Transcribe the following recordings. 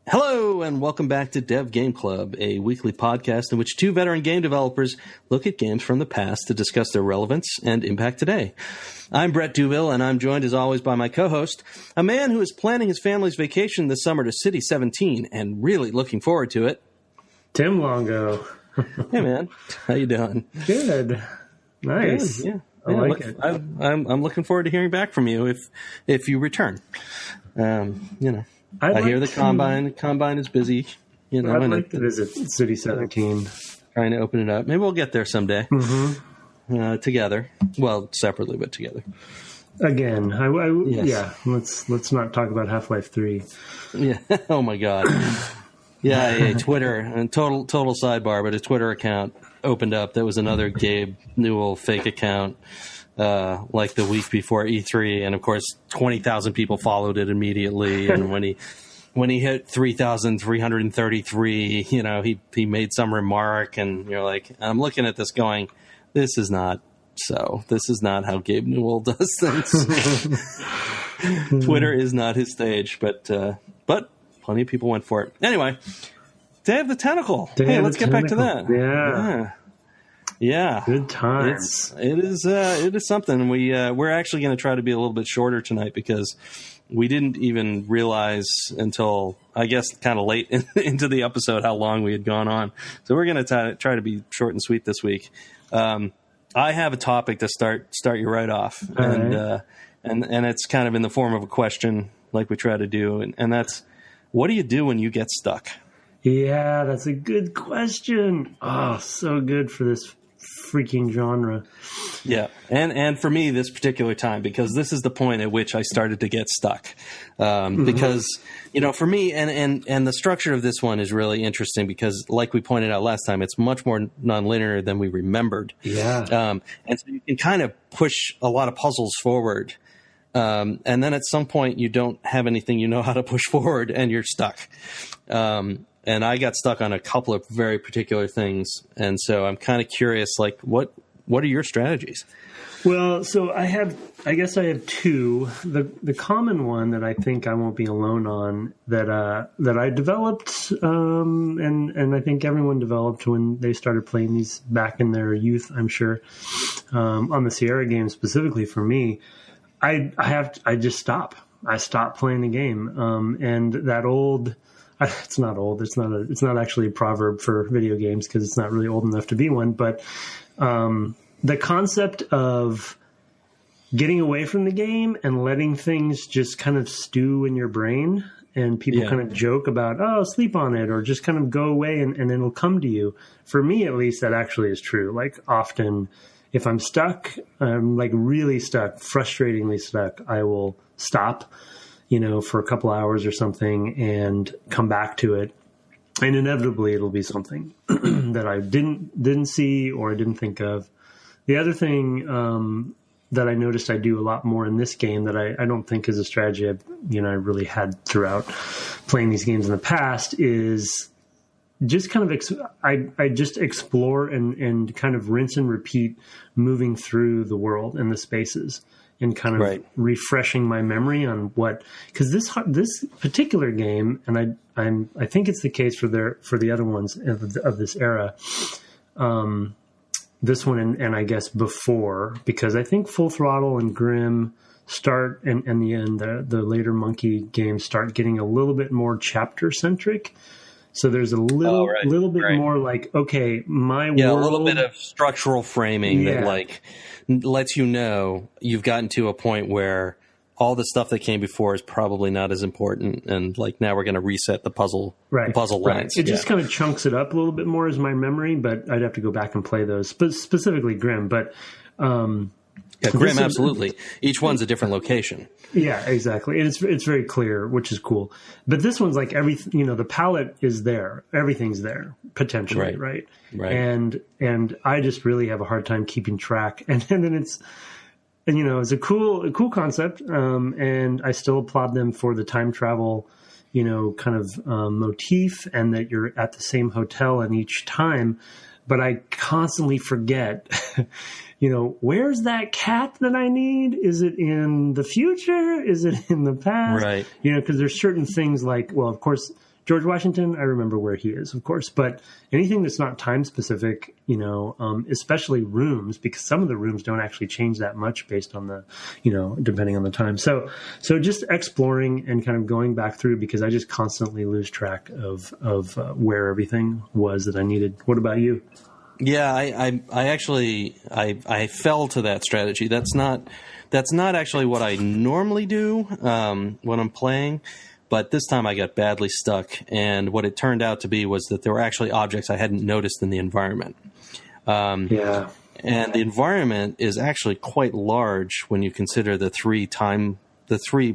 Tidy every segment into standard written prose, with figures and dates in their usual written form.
Hello, and welcome back to Dev Game Club, a weekly podcast in which two veteran game developers look at games from the past to discuss their relevance and impact today. I'm Brett Douville, and I'm joined as always by my co-host, a man who is planning his family's vacation this summer to City 17 and really looking forward to it. Tim Longo. Hey, man. How you doing? Good. Nice. Good, yeah. I like it. I'm looking forward to hearing back from you if you return. I hear the combine is busy. I'd like to visit City 17. Trying to open it up. Maybe we'll get there someday. Together. Well, separately, but together. Again, yes. Yeah. Let's not talk about Half-Life 3. Yeah. Oh my God. Yeah. Twitter and total sidebar, but a Twitter account opened up. That was another Gabe Newell fake account. Like the week before E3, and of course 20,000 people followed it immediately. And when he hit 3,333, he made some remark, and you're like, I'm looking at this going, this is not how Gabe Newell does things. Twitter is not his stage, but plenty of people went for it. Anyway, Day of the Tentacle. Let's get back to that. Yeah, good times. It is something. We're actually going to try to be a little bit shorter tonight because we didn't even realize until, I guess, kind of late into the episode how long we had gone on. So we're going to try to be short and sweet this week. I have a topic to start you right off, and it's kind of in the form of a question, like we try to do, and that's, what do you do when you get stuck? Yeah, that's a good question. Oh, so good for this freaking genre. Yeah, and for me this particular time, because this is the point at which I started to get stuck. Because, for me, and the structure of this one is really interesting because, like we pointed out last time, it's much more nonlinear than we remembered. Yeah. And so you can kind of push a lot of puzzles forward. And then at some point you don't have anything you know how to push forward and you're stuck. And I got stuck on a couple of very particular things. And so I'm kind of curious, like, what are your strategies? Well, so I guess I have two. The common one that I think I won't be alone on that I developed, and I think everyone developed when they started playing these back in their youth, I'm sure, on the Sierra game specifically for me, I just stop. I stop playing the game. And that old, it's not old. It's not actually a proverb for video games because it's not really old enough to be one. But the concept of getting away from the game and letting things just kind of stew in your brain, and people kind of joke about, oh, sleep on it, or just kind of go away and it'll come to you. For me, at least, that actually is true. Like, often, if I'm stuck, I'm like really stuck, frustratingly stuck, I will stop, for a couple hours or something and come back to it. And inevitably it'll be something that I didn't see or I didn't think of. The other thing that I noticed I do a lot more in this game that I don't think is a strategy I really had throughout playing these games in the past is just kind of I just explore and kind of rinse and repeat moving through the world and the spaces, and kind of refreshing my memory on because this particular game, and I think it's the case for the other ones of this era, this one and I guess before, because I think Full Throttle and Grim start, and the end the later Monkey games start getting a little bit more chapter centric. So there's a little bit more like, okay, my world. Yeah, a little bit of structural framing that like lets you've gotten to a point where all the stuff that came before is probably not as important, and like now we're going to reset the puzzle lines. It just kind of chunks it up a little bit more as my memory, but I'd have to go back and play those, specifically Grim. But Grim, absolutely. Each one's a different location. Yeah, exactly. And it's very clear, which is cool. But this one's like the palette is there. Everything's there, potentially, right? And I just really have a hard time keeping track. And then it's a cool concept. And I still applaud them for the time travel, kind of motif, and that you're at the same hotel in each time. But I constantly forget, where's that cat that I need? Is it in the future? Is it in the past? Right. Because there's certain things like, well, of course, George Washington, I remember where he is, of course, but anything that's not time specific, especially rooms, because some of the rooms don't actually change that much based on the, depending on the time. So just exploring and kind of going back through, because I just constantly lose track of where everything was that I needed. What about you? Yeah, I actually fell to that strategy. That's not actually what I normally do when I'm playing. But this time I got badly stuck, and what it turned out to be was that there were actually objects I hadn't noticed in the environment. And the environment is actually quite large when you consider the three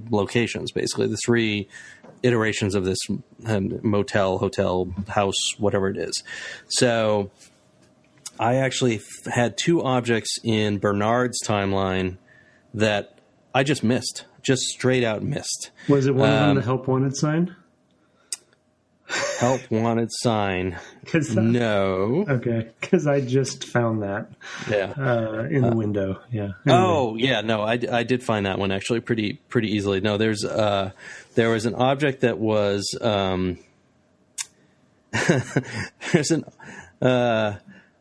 locations, basically, the three iterations of this motel, hotel, house, whatever it is. So I actually had two objects in Bernard's timeline that I just missed. Just straight out missed. Was it one of them the help wanted sign? Help wanted sign. No. Okay, because I just found that. Yeah. In the window. Yeah. Anyway. Oh yeah, no, I did find that one actually pretty easily. No, there was an object that was there's an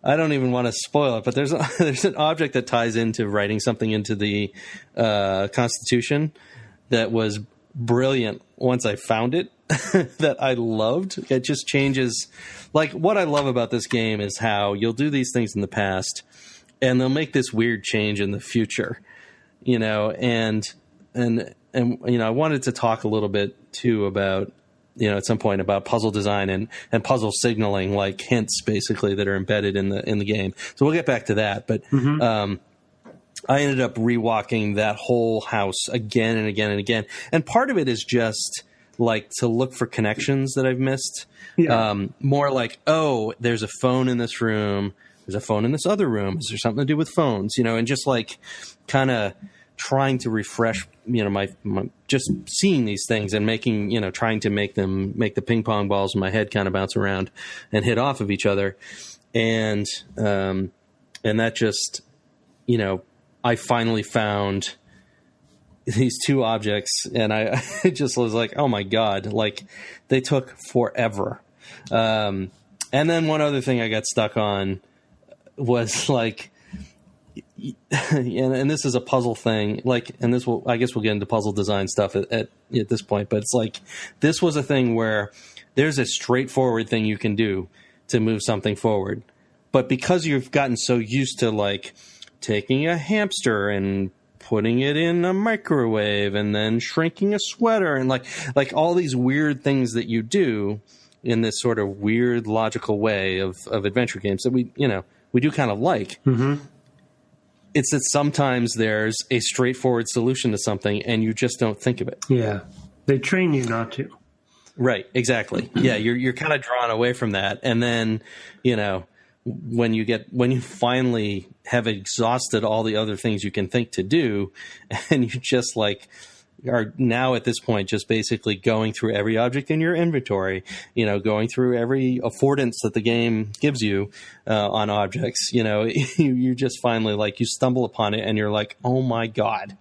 I don't even want to spoil it, but there's an object that ties into writing something into the Constitution that was brilliant once I found it that I loved. It just changes. Like, what I love about this game is how you'll do these things in the past and they'll make this weird change in the future, and I wanted to talk a little bit too about, at some point about puzzle design and puzzle signaling, like hints basically that are embedded in the game. So we'll get back to that. But I ended up rewalking that whole house again and again and again. And part of it is just like to look for connections that I've missed. Yeah. More like, oh, there's a phone in this room. There's a phone in this other room. Is there something to do with phones? And just like kind of trying to refresh, my just seeing these things and making, trying to make the ping pong balls in my head kind of bounce around and hit off of each other. And that just, I finally found these two objects and I just was like, oh my God, like they took forever. And then one other thing I got stuck on was like, and this is a puzzle thing, like, and I guess we'll get into puzzle design stuff at this point, but it's like, this was a thing where there's a straightforward thing you can do to move something forward. But because you've gotten so used to like taking a hamster and putting it in a microwave and then shrinking a sweater and like all these weird things that you do in this sort of weird logical way of adventure games that we do kind of like. Mm-hmm. It's that sometimes there's a straightforward solution to something and you just don't think of it. Yeah. They train you not to. Right. Exactly. Yeah. You're kind of drawn away from that. And then, when you finally have exhausted all the other things you can think to do and you just like are now at this point just basically going through every object in your inventory, going through every affordance that the game gives you on objects, you just finally like you stumble upon it and you're like, oh my God,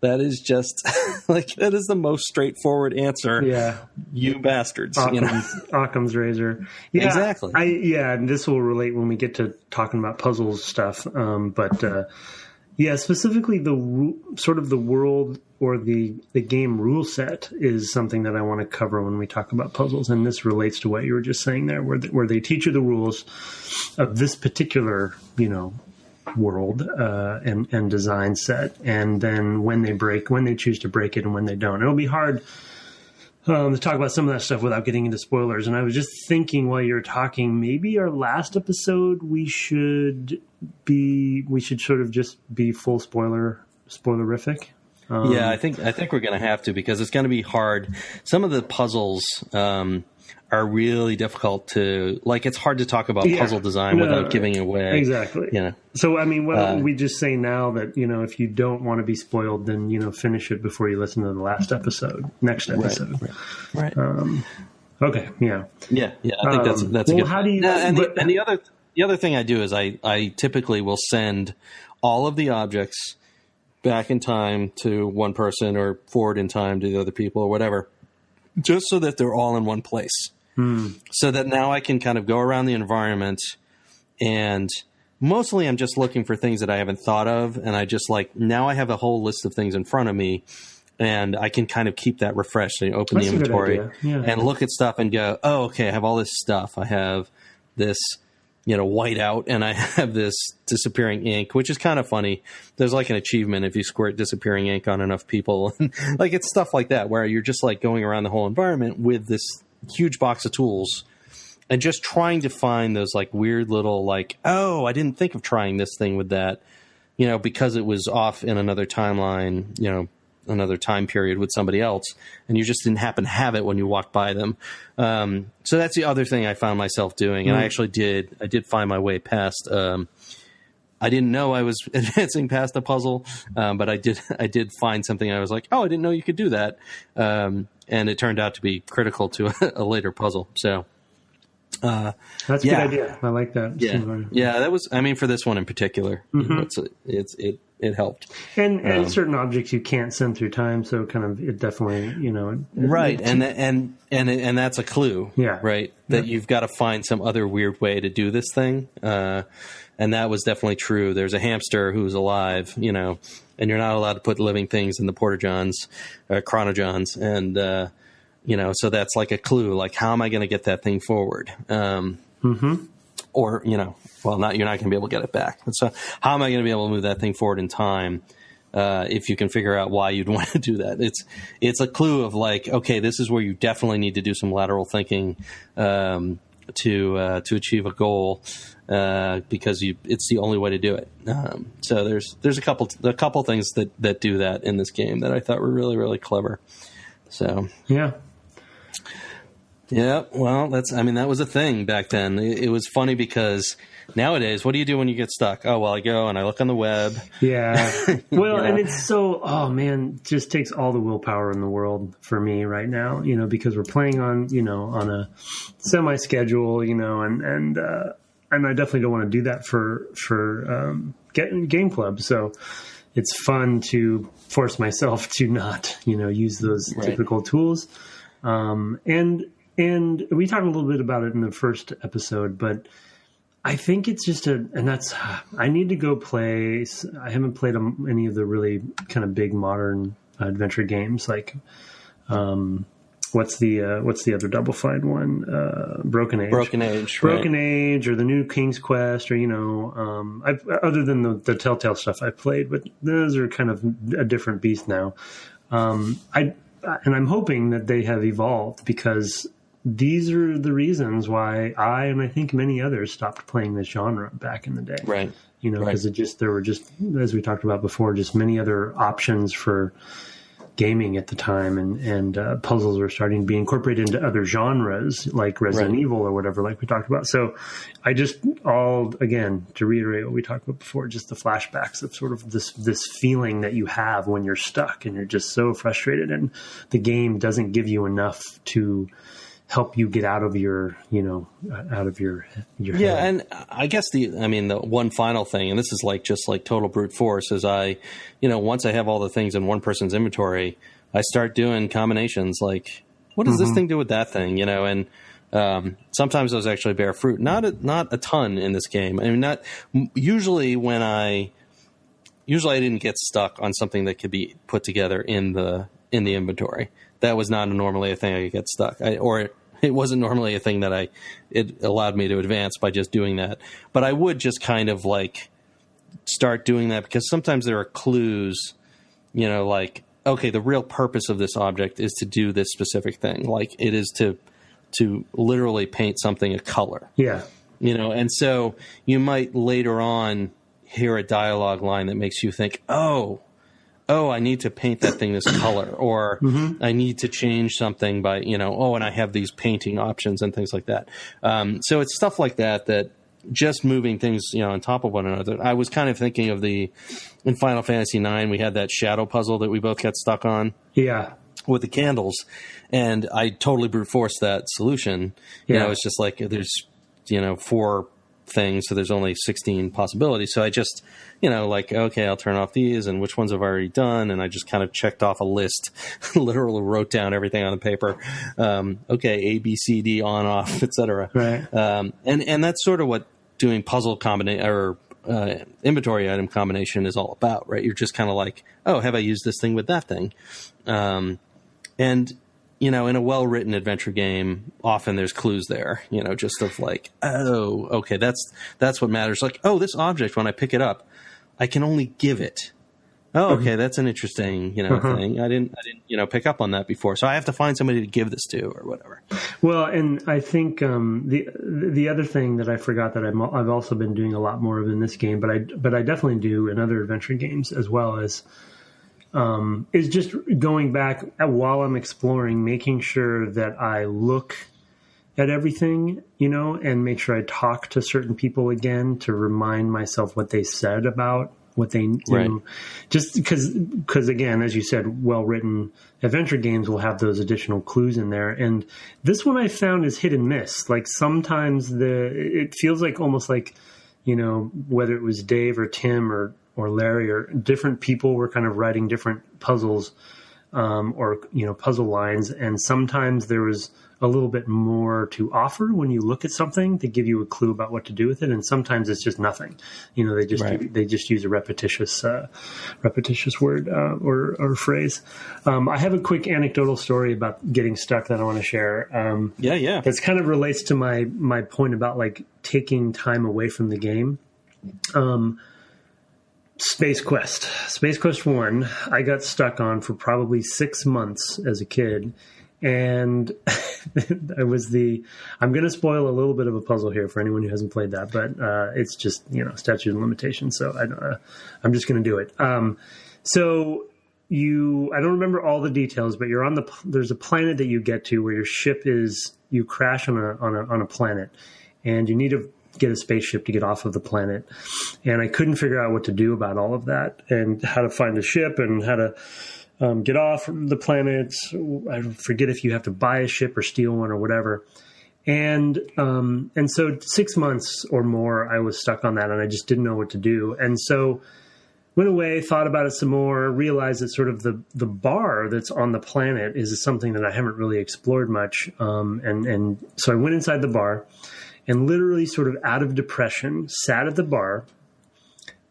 that is just like, that is the most straightforward answer. Yeah. You bastards. Occam's razor. Yeah, exactly. And this will relate when we get to talking about puzzles stuff. Specifically the world or the game rule set is something that I want to cover when we talk about puzzles. And this relates to what you were just saying there, where they teach you the rules of this particular, world and design set. And then when they choose to break it and when they don't. It'll be hard to talk about some of that stuff without getting into spoilers. And I was just thinking while you were talking, maybe our last episode we should sort of just be full spoilerific. Yeah, I think we're going to have to, because it's going to be hard. Some of the puzzles are really difficult to, like, it's hard to talk about puzzle design without giving away. Exactly. So, I mean, we just say now that, if you don't want to be spoiled, then, finish it before you listen to the next episode. Right. Okay. Yeah. Yeah. I think that's a good. How do you? And the other thing I do is I typically will send all of the objects back in time to one person or forward in time to the other people or whatever. just so that they're all in one place. So that now I can kind of go around the environment, and mostly I'm just looking for things that I haven't thought of. And I just now I have a whole list of things in front of me, and I can kind of keep that refreshed. So you open the inventory and look at stuff and go, oh, okay, I have all this stuff. I have this, whiteout, and I have this disappearing ink, which is kind of funny. There's an achievement if you squirt disappearing ink on enough people. It's stuff like that where you're just going around the whole environment with this huge box of tools and just trying to find those weird little oh, I didn't think of trying this thing with that, because it was off in another timeline, another time period with somebody else, and you just didn't happen to have it when you walked by them. So that's the other thing I found myself doing. And I did find my way past, I didn't know I was advancing past a puzzle, but I did find something. I was like, oh, I didn't know you could do that. And it turned out to be critical to a later puzzle. So, that's a good idea. I like that. Yeah. That was, for this one in particular, it helped. And certain objects you can't send through time. So it definitely, right. And that's a clue. Yeah. Right. That you've got to find some other weird way to do this thing. And that was definitely true. There's a hamster who's alive, and you're not allowed to put living things in the Porta-Johns, Chron-o-Johns. And, so that's a clue, how am I going to get that thing forward? Or, you're not going to be able to get it back. So how am I going to be able to move that thing forward in time? If you can figure out why you'd want to do that, it's a clue of okay, this is where you definitely need to do some lateral thinking, to achieve a goal, because it's the only way to do it. So there's a couple things that do that in this game that I thought were really, really clever. So yeah, well, that was a thing back then. It was funny because nowadays, what do you do when you get stuck? Oh, well, I go and I look on the web. Yeah. Well, and it's just takes all the willpower in the world for me right now, because we're playing on a semi-schedule, and I definitely don't want to do that for game club. So it's fun to force myself to not, use those typical tools. And we talked a little bit about it in the first episode, but I think it's just I need to go play. I haven't played any of the really kind of big modern adventure games what's the other Double Fine one? Broken Age. Broken Age, or the new King's Quest, or I've, other than the Telltale stuff I played, but those are kind of a different beast now. And I'm hoping that they have evolved, because these are the reasons why I, and I think many others, stopped playing this genre back in the day. Right. Because there were just, as we talked about before, just many other options for gaming at the time, and puzzles were starting to be incorporated into other genres like Resident Evil or whatever, like we talked about. So I just, again, to reiterate what we talked about before, just the flashbacks of sort of this feeling that you have when you're stuck and you're just so frustrated, and the game doesn't give you enough to help you get out of your head. Yeah, and I guess the one final thing, and this is just total brute force, is once I have all the things in one person's inventory, I start doing combinations what does this thing do with that thing, and sometimes those actually bear fruit. Not a ton in this game. Usually I didn't get stuck on something that could be put together in the inventory. That was not normally a thing I could get stuck. It wasn't normally a thing that it allowed me to advance by just doing that. But I would just kind of start doing that, because sometimes there are clues, okay, the real purpose of this object is to do this specific thing. It is to literally paint something a color. Yeah. And so you might later on hear a dialogue line that makes you think, oh, I need to paint that thing this color, or I need to change something by, and I have these painting options and things like that. So it's stuff like that just moving things, on top of one another. I was kind of thinking of in Final Fantasy IX, we had that shadow puzzle that we both got stuck on. Yeah. With the candles. And I totally brute forced that solution. Yeah. It's just there's, 4 thing, so there's only 16 possibilities. So I just, okay, I'll turn off these, and which ones have I already done, and I just kind of checked off a list, literally wrote down everything on the paper. Okay, A, B, C, D, on, off, etc. Right. And that's sort of what doing puzzle combination or inventory item combination is all about, right? You're just kind of like, oh, have I used this thing with that thing? And in a well-written adventure game, often there's clues there, just of like, oh, okay, that's what matters. Like, oh, this object, when I pick it up, I can only give it. Oh, okay, that's an interesting, thing. I didn't, pick up on that before. So I have to find somebody to give this to or whatever. Well, and I think the other thing that I forgot that I've also been doing a lot more of in this game, but I definitely do in other adventure games as well as, is just going back while I'm exploring, making sure that I look at everything, and make sure I talk to certain people again to remind myself what they said about what they know. Just because again, as you said, well-written adventure games will have those additional clues in there. And this one I found is hit and miss. Like sometimes it feels like almost like, whether it was Dave or Tim or Larry or different people were kind of writing different puzzles, or puzzle lines. And sometimes there was a little bit more to offer when you look at something to give you a clue about what to do with it. And sometimes it's just nothing. They just use a repetitious word or phrase. I have a quick anecdotal story about getting stuck that I want to share. That's kind of relates to my point about like taking time away from the game. Space Quest 1, I got stuck on for probably 6 months as a kid. And I'm going to spoil a little bit of a puzzle here for anyone who hasn't played that, but it's just, statute of limitations. So I'm just going to do it. So I don't remember all the details, but you're there's a planet that you get to where your ship you crash on a planet, and you need to get a spaceship to get off of the planet. And I couldn't figure out what to do about all of that and how to find a ship and how to get off the planet. I forget if you have to buy a ship or steal one or whatever. And so 6 months or more, I was stuck on that and I just didn't know what to do. And so went away, thought about it some more, realized that sort of the bar that's on the planet is something that I haven't really explored much. And so I went inside the bar and literally sort of out of depression, sat at the bar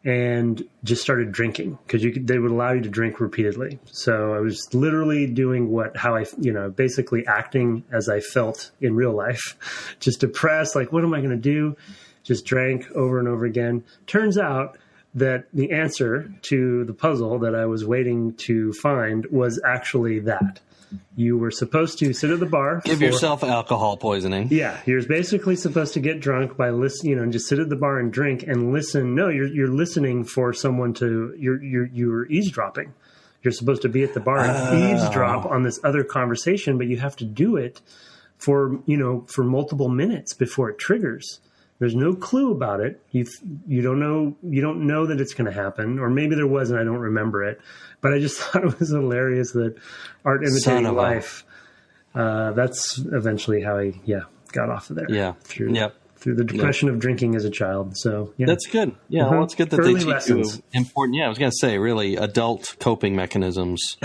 and just started drinking because they would allow you to drink repeatedly. So I was literally doing basically acting as I felt in real life, just depressed. Like, what am I going to do? Just drank over and over again. Turns out that the answer to the puzzle that I was waiting to find was actually that. You were supposed to sit at the bar. Give yourself alcohol poisoning. Yeah, you're basically supposed to get drunk by listening, and just sit at the bar and drink and listen. No, you're listening for someone to. You're eavesdropping. You're supposed to be at the bar and eavesdrop on this other conversation, but you have to do it for multiple minutes before it triggers. There's no clue about it. You don't know that it's going to happen, or maybe there was and I don't remember it. But I just thought it was hilarious that art imitating life. That's eventually how I got off of there. Yeah, through the depression of drinking as a child. So yeah, that's good. Yeah, well, it's good that they teach you important. Yeah, I was going to say, really, adult coping mechanisms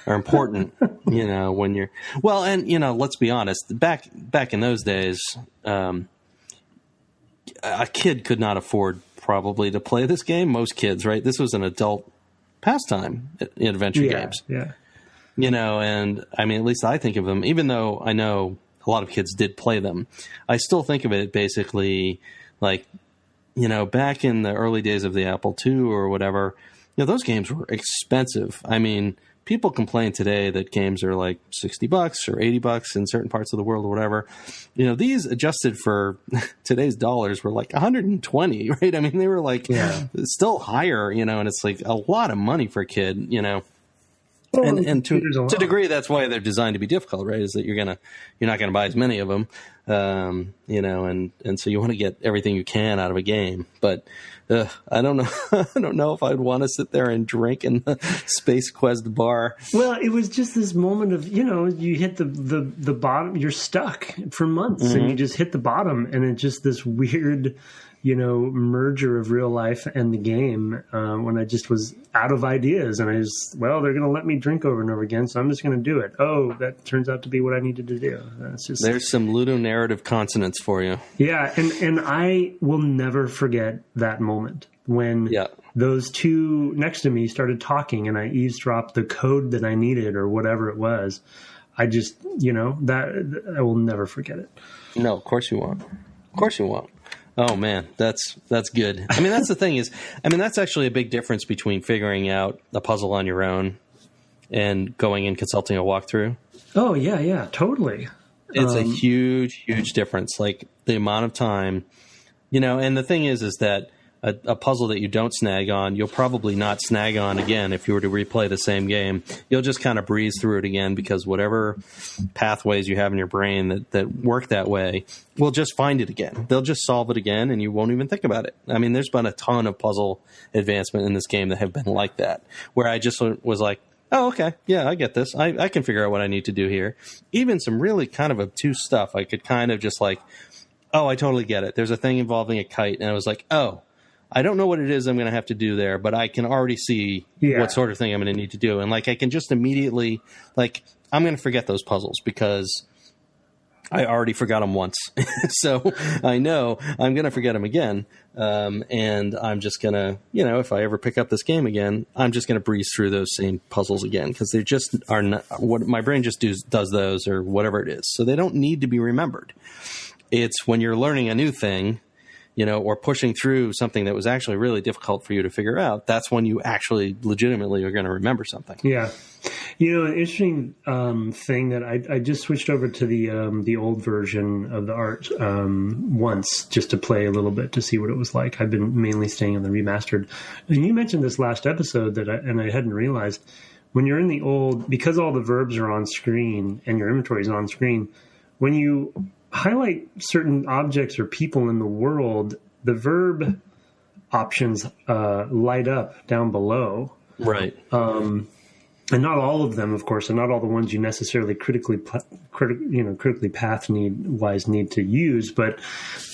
are important. When you're and let's be honest. Back in those days. A kid could not afford probably to play this game. Most kids, right? This was an adult pastime in adventure games. Yeah. And I mean, at least I think of them, even though I know a lot of kids did play them, I still think of it basically like, back in the early days of the Apple II or whatever, those games were expensive. I mean, people complain today that games are like $60 or $80 in certain parts of the world or whatever. These adjusted for today's dollars were like 120, right? I mean, they were like still higher, and it's like a lot of money for a kid, Well, and to a degree, that's why they're designed to be difficult, right? Is that you're not gonna buy as many of them, and so you want to get everything you can out of a game. But I don't know, I don't know if I'd want to sit there and drink in the Space Quest bar. Well, it was just this moment of you hit the bottom, you're stuck for months, and you just hit the bottom, and it's just this weird merger of real life and the game when I just was out of ideas, and they're going to let me drink over and over again, so I'm just going to do it. Oh, that turns out to be what I needed to do. There's some ludo-narrative consonants for you. Yeah, and I will never forget that moment when those two next to me started talking and I eavesdropped the code that I needed or whatever it was. I just, that I will never forget it. No, of course you won't. Of course you won't. Oh man, that's good. I mean, that's the thing is, that's actually a big difference between figuring out a puzzle on your own and going and consulting a walkthrough. Oh yeah, totally. It's a huge, huge difference. Like the amount of time, and the thing is that a puzzle that you don't snag on, you'll probably not snag on again if you were to replay the same game. You'll just kind of breeze through it again because whatever pathways you have in your brain that work that way will just find it again. They'll just solve it again and you won't even think about it. I mean, there's been a ton of puzzle advancement in this game that have been like that, where I just was like, oh, okay, yeah, I get this. I can figure out what I need to do here. Even some really kind of obtuse stuff, I could kind of just like, oh, I totally get it. There's a thing involving a kite, and I was like, oh, I don't know what it is I'm going to have to do there, but I can already see what sort of thing I'm going to need to do. And like, I can just immediately, like, I'm going to forget those puzzles because I already forgot them once. So I know I'm going to forget them again. And I'm just going to, if I ever pick up this game again, I'm just going to breeze through those same puzzles again because they just are not what my brain just does those or whatever it is. So they don't need to be remembered. It's when you're learning a new thing, or pushing through something that was actually really difficult for you to figure out, that's when you actually legitimately are going to remember something. Yeah. An interesting thing that I just switched over to the old version of the art once just to play a little bit to see what it was like. I've been mainly staying on the remastered. And you mentioned this last episode and I hadn't realized, when you're in the old, because all the verbs are on screen and your inventory is on screen, when you highlight certain objects or people in the world, the verb options light up down below. Right. And not all of them, of course, and not all the ones you necessarily critically path need to use. But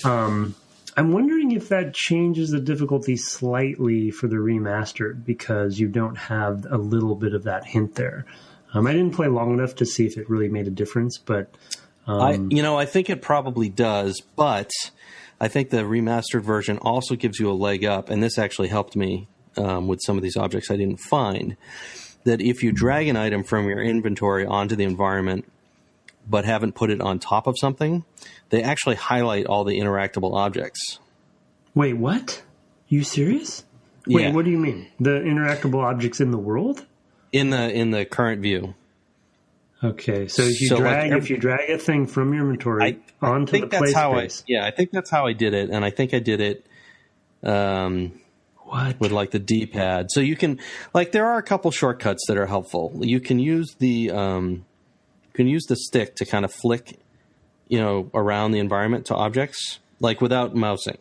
I'm wondering if that changes the difficulty slightly for the remastered because you don't have a little bit of that hint there. I didn't play long enough to see if it really made a difference, but I think it probably does, but I think the remastered version also gives you a leg up, and this actually helped me with some of these objects I didn't find, that if you drag an item from your inventory onto the environment but haven't put it on top of something, they actually highlight all the interactable objects. Wait, what? You serious? Yeah. Wait, what do you mean? The interactable objects in the world? In the current view. Okay, so if you drag a thing from your inventory onto the play space. I think that's how I did it, and I think I did it with like the D-pad. So you can there are a couple shortcuts that are helpful. You can use the stick to kind of flick, around the environment to objects, without mousing.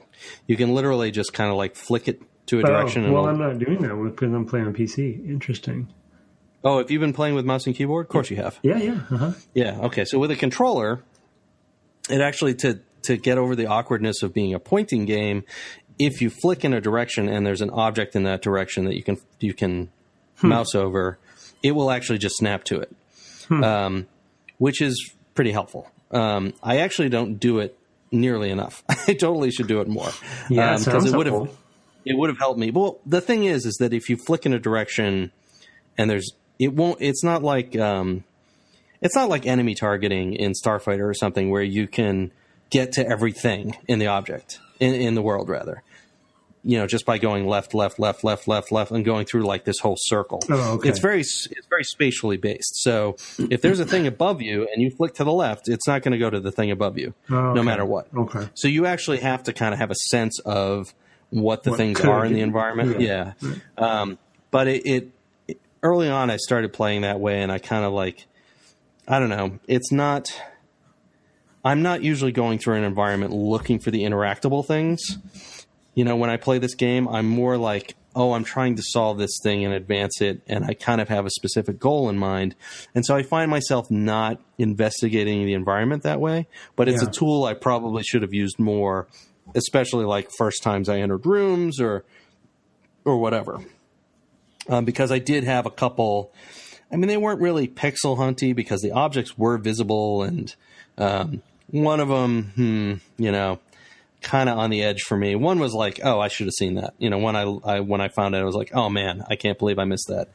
You can literally just kind of flick it to a direction. Well, I'm not doing that because I'm playing on PC. Interesting. Oh, have you been playing with mouse and keyboard? Of course you have. Yeah. Uh-huh. Yeah, okay. So with a controller, it actually, to get over the awkwardness of being a pointing game, if you flick in a direction and there's an object in that direction that you can mouse over, it will actually just snap to it, which is pretty helpful. I actually don't do it nearly enough. I totally should do it more. Yeah, because it would have helped me. Well, the thing is that if you flick in a direction and it's not like enemy targeting in Starfighter or something where you can get to everything in the object in the world, rather, just by going left, and going through this whole circle. Oh, okay. It's very spatially based. So if there's a thing above you and you flick to the left, it's not going to go to the thing above you, no matter what. Okay. So you actually have to kind of have a sense of what the things are in the environment. Yeah. Right. But it early on, I started playing that way, and I kind of I don't know. I'm not usually going through an environment looking for the interactable things. When I play this game, I'm more I'm trying to solve this thing and advance it, and I kind of have a specific goal in mind. And so I find myself not investigating the environment that way, but it's a tool I probably should have used more especially like first times I entered rooms or whatever. Because I did have a couple. I mean, they weren't really pixel hunty because the objects were visible, and one of them, kind of on the edge for me. One was like, oh, I should have seen that. When I found it, I was like, oh man, I can't believe I missed that.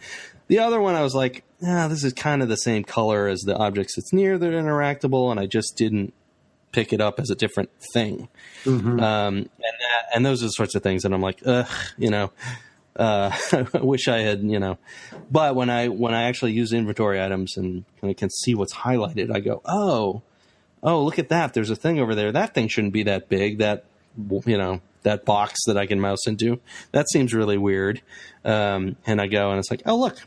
The other one, I was like, this is kind of the same color as the objects it's near that are interactable, and I just didn't pick it up as a different thing. Mm-hmm. And those are the sorts of things that I'm like, I wish I had, but when I actually use inventory items and I can see what's highlighted, I go, oh, look at that. There's a thing over there. That thing shouldn't be that big. That box that I can mouse into, that seems really weird. And I go and it's like, oh, look,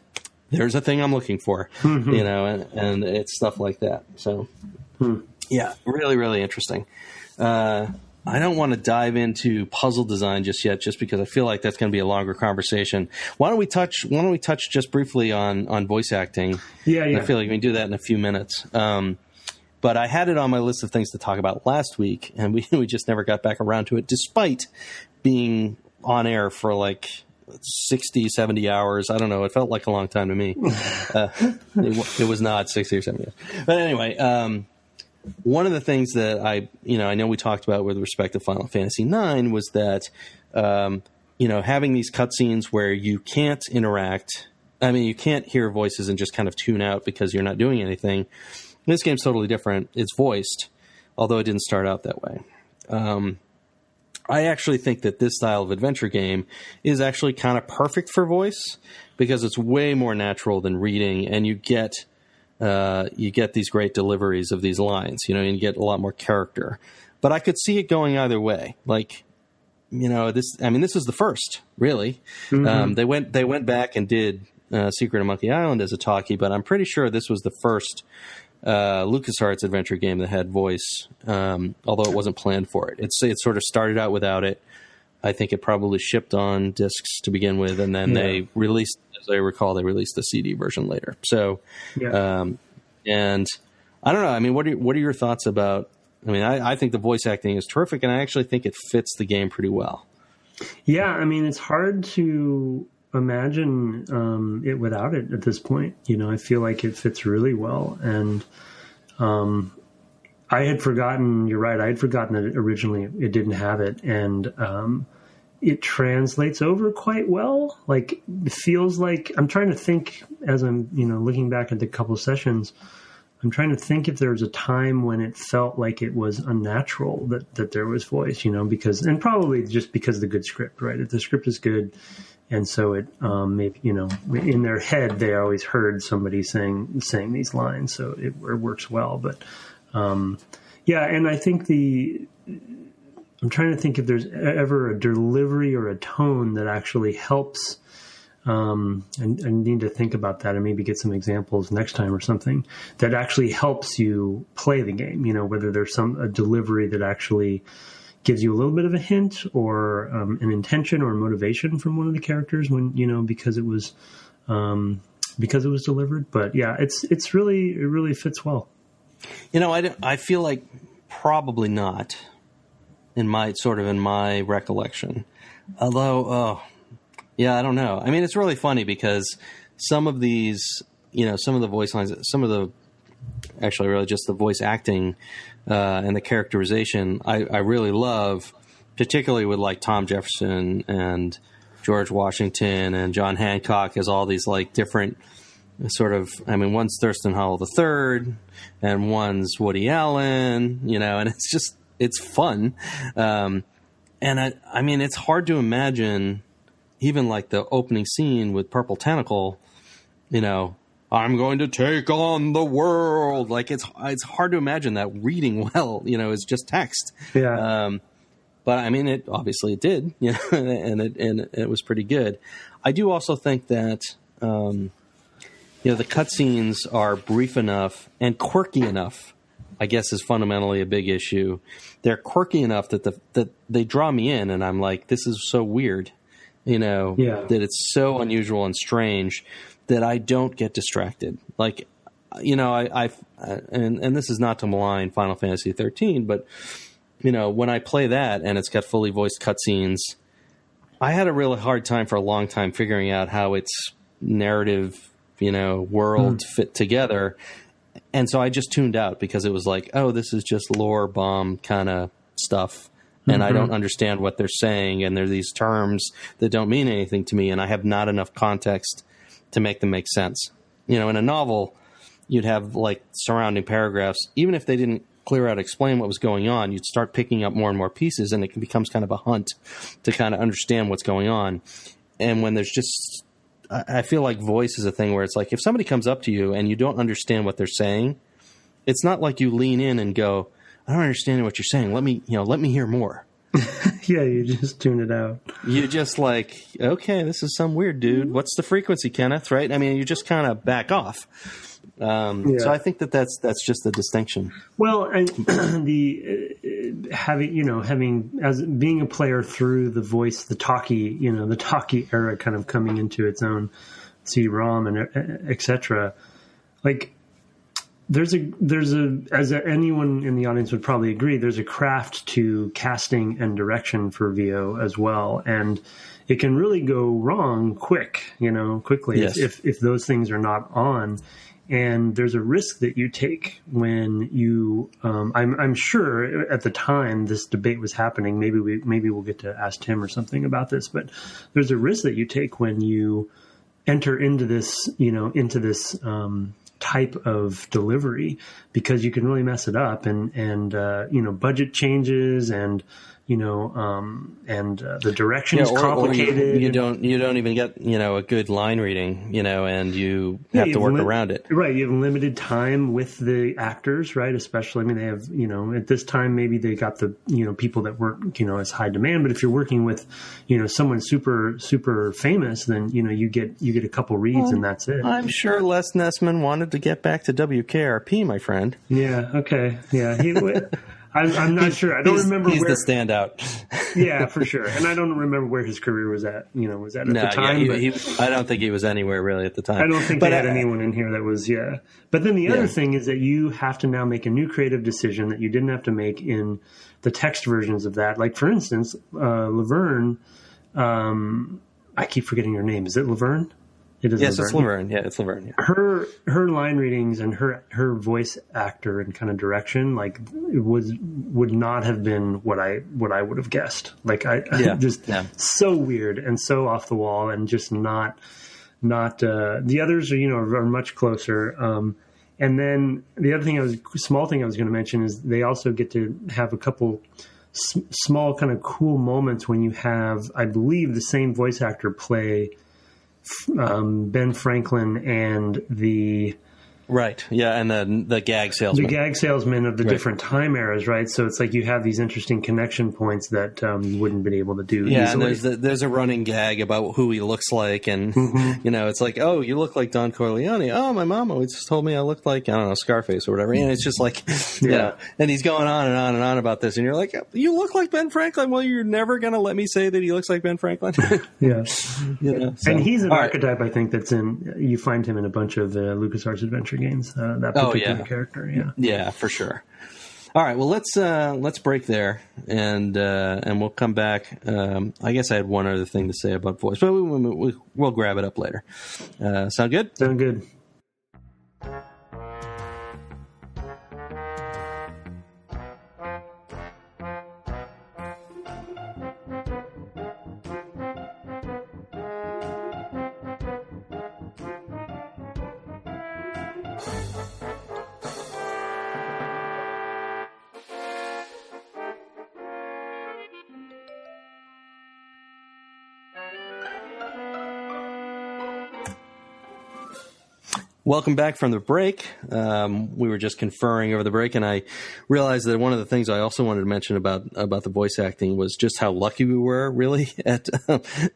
there's a thing I'm looking for, mm-hmm. And it's stuff like that. So yeah, really, really interesting. I don't want to dive into puzzle design just yet, just because I feel like that's going to be a longer conversation. Why don't we touch just briefly on voice acting? Yeah. I feel like we can do that in a few minutes. But I had it on my list of things to talk about last week, and we just never got back around to it, despite being on air for like 60, 70 hours. I don't know. It felt like a long time to me. It was not 60 or 70 hours. But anyway, one of the things that I know we talked about with respect to Final Fantasy IX was that, having these cutscenes where you can't interact, you can't hear voices and just kind of tune out because you're not doing anything. This game's totally different. It's voiced, although it didn't start out that way. I actually think that this style of adventure game is actually kind of perfect for voice because it's way more natural than reading, and you get these great deliveries of these lines, and you get a lot more character. But I could see it going either way. Like, this is the first, really. Mm-hmm. They went back and did Secret of Monkey Island as a talkie, but I'm pretty sure this was the first LucasArts adventure game that had voice, although it wasn't planned for it. It sort of started out without it. I think it probably shipped on discs to begin with, and then they released, as I recall, the CD version later. So, and I don't know. What are your thoughts about? I think the voice acting is terrific, and I actually think it fits the game pretty well. Yeah, it's hard to imagine it without it at this point. I feel like it fits really well, and I had forgotten. You're right. I had forgotten that originally it didn't have it, and it translates over quite well. Like, it feels like I'm trying to think as I'm looking back at the couple sessions. I'm trying to think if there was a time when it felt like it was unnatural that there was voice. Because, and probably just because of the good script, right? If the script is good. And so it, maybe, in their head, they always heard somebody saying these lines. So it works well. But, and I think I'm trying to think if there's ever a delivery or a tone that actually helps. And I need to think about that and maybe get some examples next time or something that actually helps you play the game, whether there's a delivery that actually gives you a little bit of a hint or an intention or motivation from one of the characters when because it was delivered. But yeah, it really fits well. I feel like probably not in my recollection. Although, I don't know. It's really funny because some of these, some of the voice lines, actually really just the voice acting and the characterization I really love, particularly with like Tom Jefferson and George Washington and John Hancock as all these like different sort of, one's Thurston Howell III and one's Woody Allen, and it's fun. And it's hard to imagine even like the opening scene with Purple Tentacle, I'm going to take on the world. Like it's hard to imagine that reading well, is just text. Yeah. But it obviously it did, and it was pretty good. I do also think that, the cutscenes are brief enough and quirky enough, I guess is fundamentally a big issue. They're quirky enough that they draw me in and I'm like, this is so weird, that it's so unusual and strange that I don't get distracted. Like, and this is not to malign Final Fantasy XIII, but when I play that and it's got fully voiced cutscenes, I had a really hard time for a long time figuring out how its narrative, world fit together. And so I just tuned out because it was like, oh, this is just lore bomb kind of stuff. And I don't understand what they're saying. And there are these terms that don't mean anything to me. And I have not enough context to make them make sense. In a novel, you'd have like surrounding paragraphs. Even if they didn't clear out, explain what was going on, you'd start picking up more and more pieces, and it becomes kind of a hunt to kind of understand what's going on. And when there's just, I feel like voice is a thing where it's like, if somebody comes up to you and you don't understand what they're saying, it's not like you lean in and go, I don't understand what you're saying. Let me hear more. Yeah, you just tune it out. You just like, okay, this is some weird dude. What's the frequency, Kenneth? Right? I mean, you just kind of back off. So I think that's just the distinction. Well, and having as being a player through the voice, the talkie era kind of coming into its own, CD-ROM and etc. Like there's as anyone in the audience would probably agree, there's a craft to casting and direction for VO as well, and it can really go wrong quickly yes. if those things are not on. And there's a risk that you take when you. I'm sure at the time this debate was happening. Maybe we'll get to ask Tim or something about this. But there's a risk that you take when you enter into this, type of delivery, because you can really mess it up. And budget changes and. The direction is complicated. Or you don't even get, a good line reading, and you have to work around it. Right. You have limited time with the actors, right? Especially, I mean, they have, at this time, maybe they got the, people that weren't, as high demand. But if you're working with, someone super, super famous, then, you get a couple reads and that's it. I'm sure Les Nessman wanted to get back to WKRP, my friend. Yeah. Okay. Yeah. I'm not sure. I don't remember. He's the standout. Yeah, for sure. And I don't remember where his career was at. Was that at the time? Yeah, I don't think he was anywhere really at the time. I don't think they had anyone in here that was. Yeah. But then the other thing is that you have to now make a new creative decision that you didn't have to make in the text versions of that. Like for instance, Laverne. I keep forgetting her name. Is it Laverne? It is. Yes, Laverne. It's Laverne. Yeah, it's Laverne. Yeah. Her line readings and her voice actor and kind of direction, like would not have been what I would have guessed. Like so weird and so off the wall and just not the others are much closer. And then the other small thing I was going to mention is they also get to have a couple small kind of cool moments when you have, I believe, the same voice actor play Ben Franklin and the right, yeah, and the gag salesman, of the different time eras, right? So it's like you have these interesting connection points that you wouldn't have been able to do. Yeah, easily. And there's a running gag about who he looks like, and it's like, oh, you look like Don Corleone. Oh, my mom always told me I looked like, I don't know, Scarface or whatever. And it's just like, and he's going on and on and on about this, and you're like, you look like Ben Franklin. Well, you're never gonna let me say that he looks like Ben Franklin. Yeah, so, and he's an archetype. I think that's you find him in a bunch of LucasArts adventure games. That particular character, yeah, for sure. All right, well let's break there, and we'll come back. I guess I had one other thing to say about voice, but we'll grab it up later. Sound good? Sound good. Welcome back from the break. We were just conferring over the break, and I realized that one of the things I also wanted to mention about the voice acting was just how lucky we were, really, at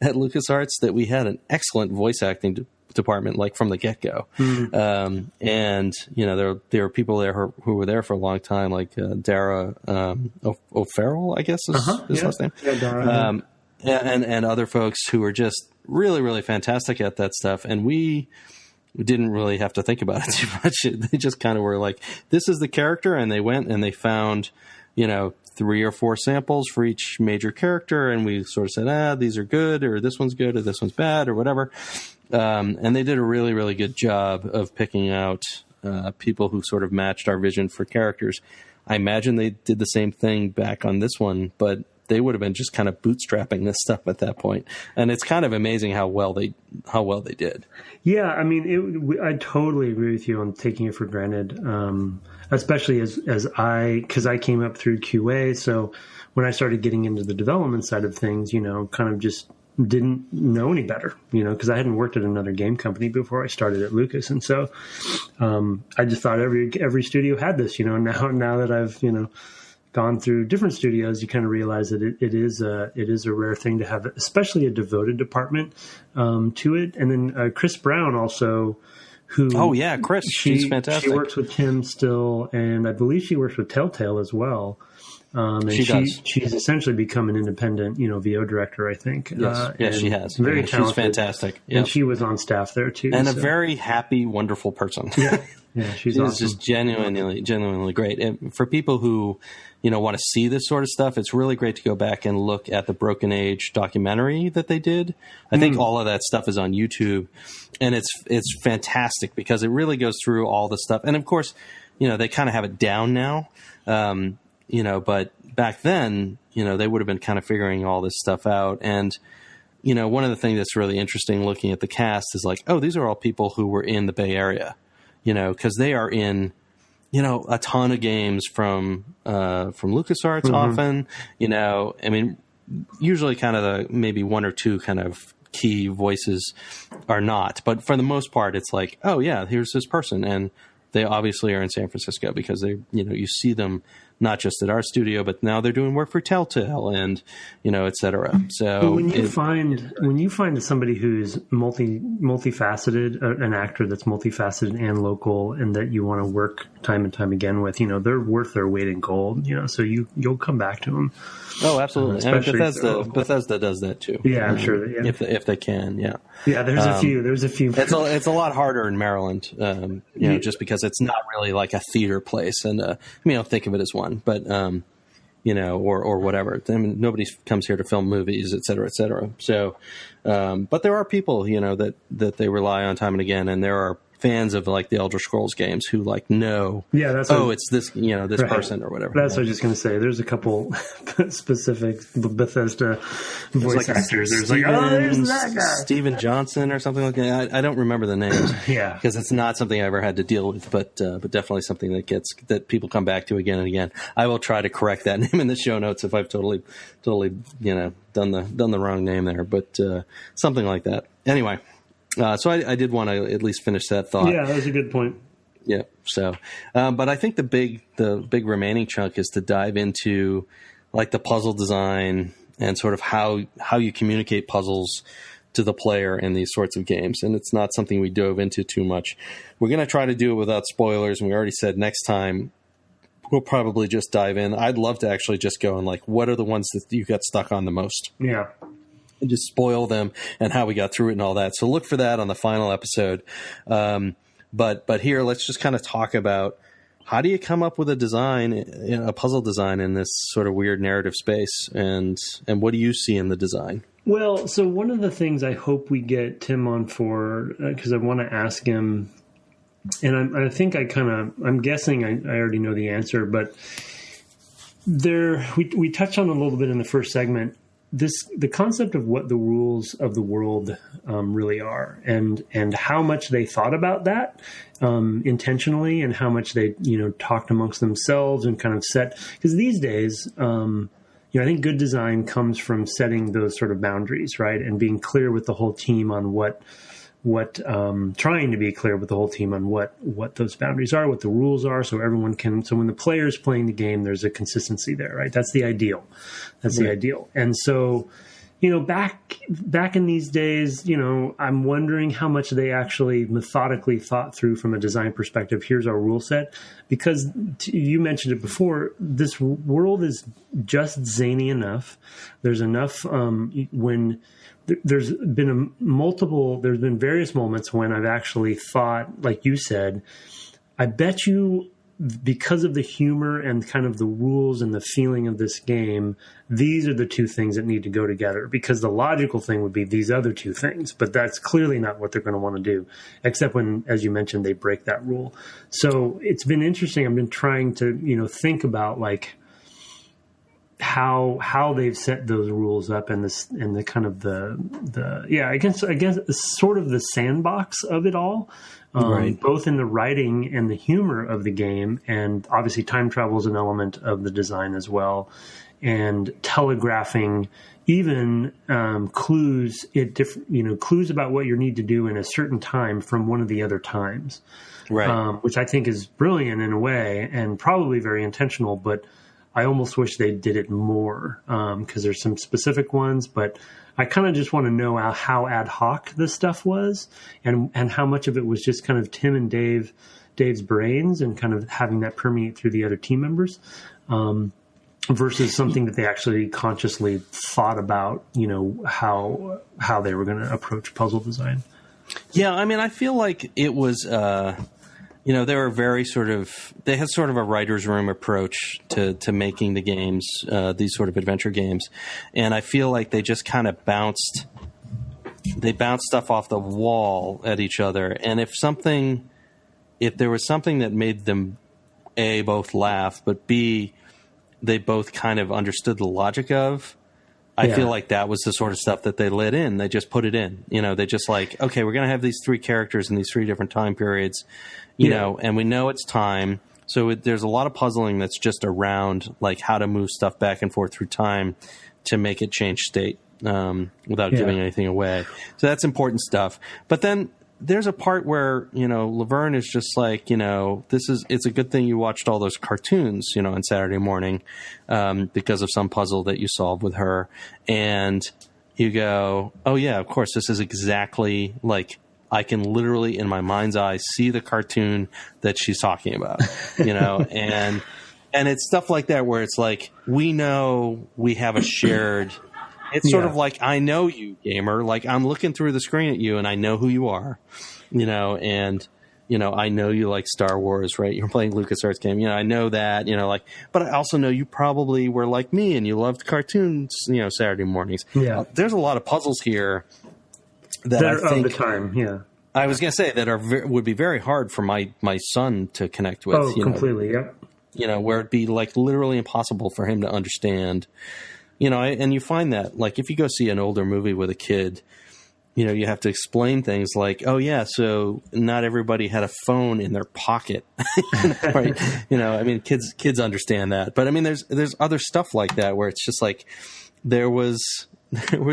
LucasArts, that we had an excellent voice acting department, like from the get-go. And there were people there who were there for a long time, like Darragh O'Farrell, I guess is his last name. Yeah, Darragh. And other folks who were just really, really fantastic at that stuff, and we didn't really have to think about it too much. They just kind of were like, this is the character, and they went and they found, 3 or 4 samples for each major character, and we sort of said, these are good, or this one's good, or this one's bad, or whatever. And they did a really, really good job of picking out people who sort of matched our vision for characters. I imagine they did the same thing back on this one, but they would have been just kind of bootstrapping this stuff at that point. And it's kind of amazing how well they did. Yeah, I mean, I totally agree with you on taking it for granted, especially because I came up through QA. So when I started getting into the development side of things, kind of just didn't know any better, because I hadn't worked at another game company before I started at Lucas. And so I just thought every studio had this, now that I've, gone through different studios, you kind of realize that it is a rare thing to have, especially a devoted department to it. And then Chris Brown also, who Khris, she's fantastic. She works with Tim still, and I believe she works with Telltale as well. And she's essentially become an independent, VO director, I think. Yes, she has. Very talented. She's fantastic. Yep. And she was on staff there too. And a very happy, wonderful person. Yeah, she's awesome. Just genuinely great. And for people who, want to see this sort of stuff, it's really great to go back and look at the Broken Age documentary that they did. I think all of that stuff is on YouTube, and it's fantastic because it really goes through all the stuff. And of course, they kind of have it down now. But back then, they would have been kind of figuring all this stuff out. And, one of the things that's really interesting looking at the cast is like, these are all people who were in the Bay Area, because they are in, a ton of games from LucasArts often, I mean, usually kind of the maybe 1 or 2 kind of key voices are not. But for the most part, it's like, here's this person. And they obviously are in San Francisco because they, you see them not just at our studio, but now they're doing work for Telltale and, et cetera. So when you find somebody who's multifaceted, an actor that's multifaceted and local, and that you want to work time and time again with, they're worth their weight in gold, so you'll come back to them. Oh, absolutely. Bethesda does that too. Yeah, I'm sure. If they can, yeah. Yeah, there's a few. It's a lot harder in Maryland, just because it's not really like a theater place, and think of it as one, but or whatever. I mean, nobody comes here to film movies, et cetera, et cetera. So, but there are people, that they rely on time and again, and there are fans of like the Elder Scrolls games who know, it's this, this person or whatever. That's what I was just going to say. There's a couple specific Bethesda voice actors. There's there's that guy. Steven Johnson or something like that. I don't remember the names. Yeah. Because it's not something I ever had to deal with, but definitely something that people come back to again and again. I will try to correct that name in the show notes if I've totally, done the wrong name there, but something like that. Anyway. So I did want to at least finish that thought. Yeah, that was a good point. Yeah. So, but I think the big remaining chunk is to dive into like the puzzle design and sort of how you communicate puzzles to the player in these sorts of games. And it's not something we dove into too much. We're going to try to do it without spoilers. And we already said next time we'll probably just dive in. I'd love to actually just go and like, what are the ones that you got stuck on the most? Yeah. And just spoil them and how we got through it and all that. So look for that on the final episode. But here, let's just kind of talk about how do you come up with a design, a puzzle design in this sort of weird narrative space, and what do you see in the design? Well, so one of the things I hope we get Tim on for, because I want to ask him, and I think I'm guessing I already know the answer, but we touched on a little bit in the first segment. The concept of what the rules of the world really are, and how much they thought about that intentionally, and how much they talked amongst themselves and kind of set. Because these days, I think good design comes from setting those sort of boundaries, right, and being clear with the whole team on trying to be clear with the whole team on what those boundaries are, what the rules are, so everyone can. So when the player's playing the game, there's a consistency there, right? That's the ideal. That's the ideal. And so, back in these days, I'm wondering how much they actually methodically thought through from a design perspective. Here's our rule set, because you mentioned it before. This world is just zany enough. There's enough when. There's been various moments when I've actually thought, like you said, I bet you because of the humor and kind of the rules and the feeling of this game, these are the two things that need to go together, because the logical thing would be these other two things, but that's clearly not what they're going to want to do, except when, as you mentioned, they break that rule. So it's been interesting. I've been trying to, think about like how they've set those rules up, and the kind of I guess sort of the sandbox of it all. Right. Both in the writing and the humor of the game, and obviously time travel is an element of the design as well, and telegraphing even clues clues about what you need to do in a certain time from one of the other times, right? Which I think is brilliant in a way, and probably very intentional. But I almost wish they did it more, because there's some specific ones, but I kind of just want to know how ad hoc this stuff was, and how much of it was just kind of Tim and Dave's brains, and kind of having that permeate through the other team members, versus something that they actually consciously thought about, how they were going to approach puzzle design. Yeah, I mean, I feel like it was, they were they had sort of a writer's room approach to making the games, these sort of adventure games. And I feel like they just kind of bounced stuff off the wall at each other. And if there was something that made them, A, both laugh, but B, they both kind of understood the logic of, I feel like that was the sort of stuff that they let in. They just put it in. They just like, okay, we're going to have these three characters in these three different time periods, and we know it's time. So there's a lot of puzzling that's just around like how to move stuff back and forth through time to make it change state without giving anything away. So that's important stuff. But then there's a part where, Laverne is just like, it's a good thing you watched all those cartoons, on Saturday morning, because of some puzzle that you solved with her. And you go, oh yeah, of course, this is exactly like, I can literally in my mind's eye see the cartoon that she's talking about, and it's stuff like that where it's like, we know we have a shared, it's sort of like, I know you, gamer. Like, I'm looking through the screen at you, and I know who you are, and, I know you like Star Wars, right? You're playing LucasArts game. I know that, but I also know you probably were like me, and you loved cartoons, Saturday mornings. Yeah. There's a lot of puzzles here that I think, of the time, I was going to say that would be very hard for my son to connect with. Oh, completely, where it'd be like literally impossible for him to understand. And you find that, like, if you go see an older movie with a kid, you have to explain things like, oh yeah, so not everybody had a phone in their pocket, right? I mean, kids understand that, but I mean, there's other stuff like that where it's just like, there were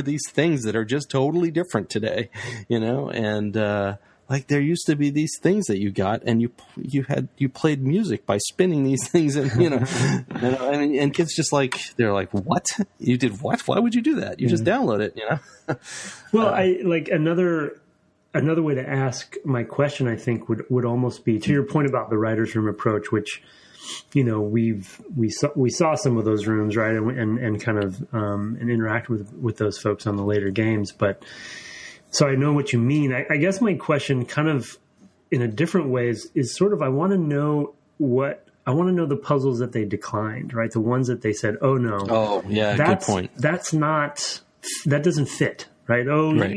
these things that are just totally different today, and, like there used to be these things that you got, and you played music by spinning these things, and and kids just like, they're like, what? You did what? Why would you do that? You just download it, Well, I like another way to ask my question, I think would almost be to your point about the writer's room approach, which we saw some of those rooms, right, and kind of and interact with those folks on the later games, but. So I know what you mean. I guess my question kind of in a different way is sort of, I want to know the puzzles that they declined, right? The ones that they said, oh no. Oh yeah, good point. That doesn't fit, right? Oh, right.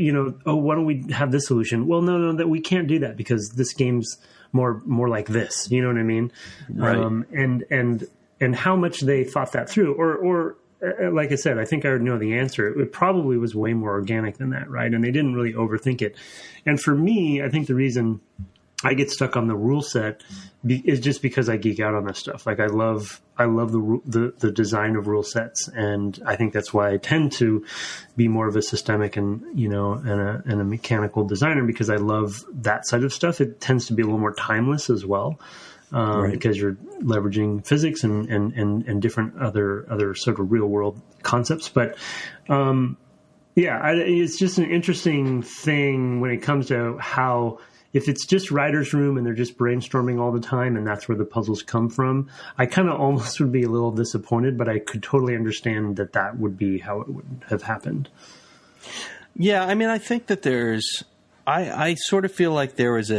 Why don't we have this solution? Well, no, that we can't do that because this game's more like this. You know what I mean? Right. And how much they thought that through, or like I said, I think I already know the answer. It probably was way more organic than that, right? And they didn't really overthink it. And for me, I think the reason I get stuck on the rule set is just because I geek out on this stuff. Like I love the design of rule sets, and I think that's why I tend to be more of a systemic and a mechanical designer, because I love that side of stuff. It tends to be a little more timeless as well. Right. Because you're leveraging physics and different other sort of real world concepts. But it's just an interesting thing when it comes to how, if it's just writer's room and they're just brainstorming all the time and that's where the puzzles come from, I kind of almost would be a little disappointed, but I could totally understand that would be how it would have happened. Yeah, I mean, I think that I sort of feel like there was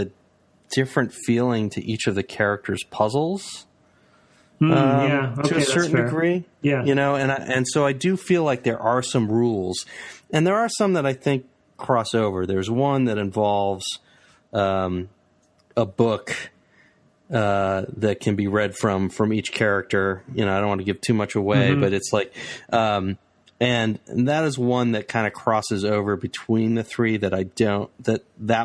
different feeling to each of the characters' puzzles. Okay, to a certain degree. Yeah. And so I do feel like there are some rules, and there are some that I think cross over. There's one that involves a book that can be read from each character. I don't want to give too much away, but it's like, and that is one that kind of crosses over between the three that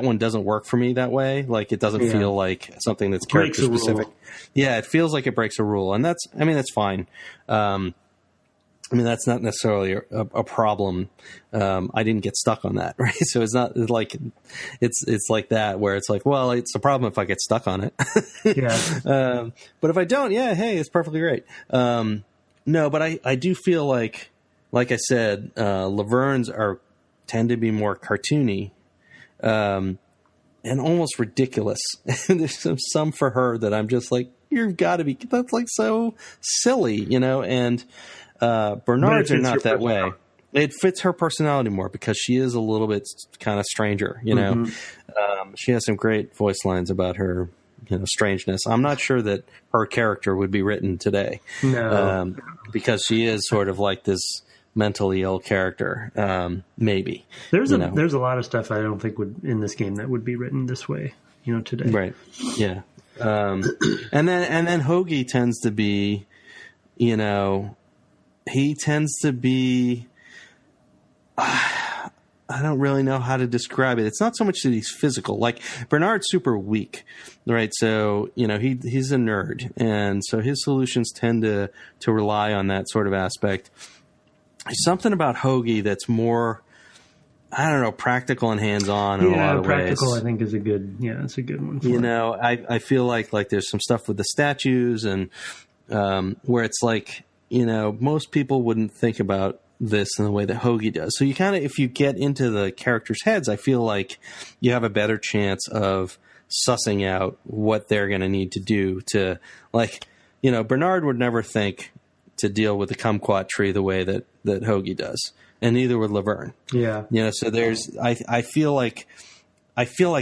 one doesn't work for me that way. Like, it doesn't feel like something that's character specific. Yeah, it feels like it breaks a rule, and that's fine. That's not necessarily a problem. I didn't get stuck on that, right? So it's not like it's like that where it's like, well, it's a problem if I get stuck on it. Yeah. But if I don't, hey, it's perfectly great. No, but I do feel like I said, Laverne's tend to be more cartoony, and almost ridiculous. There's some for her that I'm just like, you've got to be, that's like so silly, and Bernard's are not that way. It fits her personality more because she is a little bit kind of stranger, She has some great voice lines about her, strangeness. I'm not sure that her character would be written today. No. Because she is sort of like this mentally ill character, maybe. There's a lot of stuff I don't think would in this game that would be written this way, today. Right. Yeah. And then Hoagie tends to be, he tends to be, I don't really know how to describe it. It's not so much that he's physical. Like, Bernard's super weak, right? So, he's a nerd. And so his solutions tend to rely on that sort of aspect. There's something about Hoagie that's more, I don't know, practical and hands-on in a lot of ways. Yeah, practical I think is it's a good one for it. I feel like there's some stuff with the statues and where it's like, most people wouldn't think about this in the way that Hoagie does. So you kind of, if you get into the characters' heads, I feel like you have a better chance of sussing out what they're going to need to do to, like, Bernard would never think to deal with the kumquat tree the way that Hoagie does, and neither would Laverne. Yeah. So there's, I feel like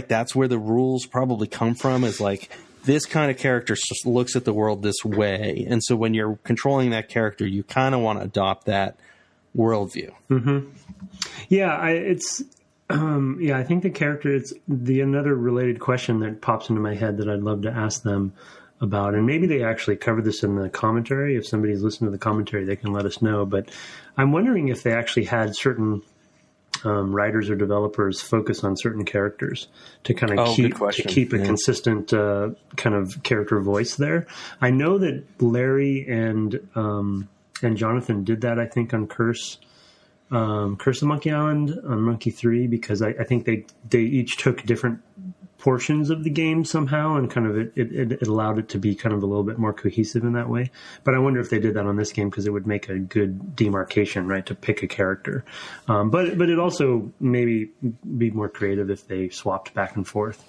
that's where the rules probably come from, is like, this kind of character looks at the world this way. And so when you're controlling that character, you kind of want to adopt that worldview. Mm-hmm. Yeah, I think the character, it's another related question that pops into my head that I'd love to ask them about. And maybe they actually cover this in the commentary. If somebody's listened to the commentary, they can let us know. But I'm wondering if they actually had certain writers or developers focus on certain characters to kind of keep a consistent kind of character voice there. I know that Larry and Jonathan did that, I think, on Curse of Monkey Island, on Monkey 3, because I think they each took different portions of the game somehow, and kind of it allowed it to be kind of a little bit more cohesive in that way. But I wonder if they did that on this game, because it would make a good demarcation, right, to pick a character. But it also maybe be more creative if they swapped back and forth.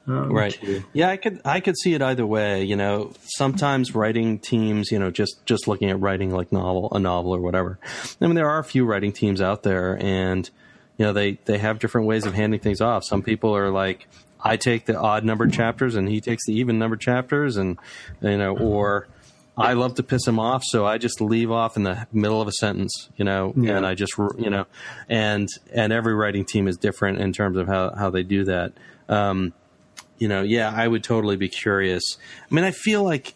Right. Yeah, I could see it either way. Sometimes writing teams, just looking at writing like a novel or whatever. I mean, there are a few writing teams out there, and they have different ways of handing things off. Some people are like, I take the odd numbered chapters and he takes the even numbered chapters, and or I love to piss him off, so I just leave off in the middle of a sentence, and I just and every writing team is different in terms of how they do that. I would totally be curious. I mean, I feel like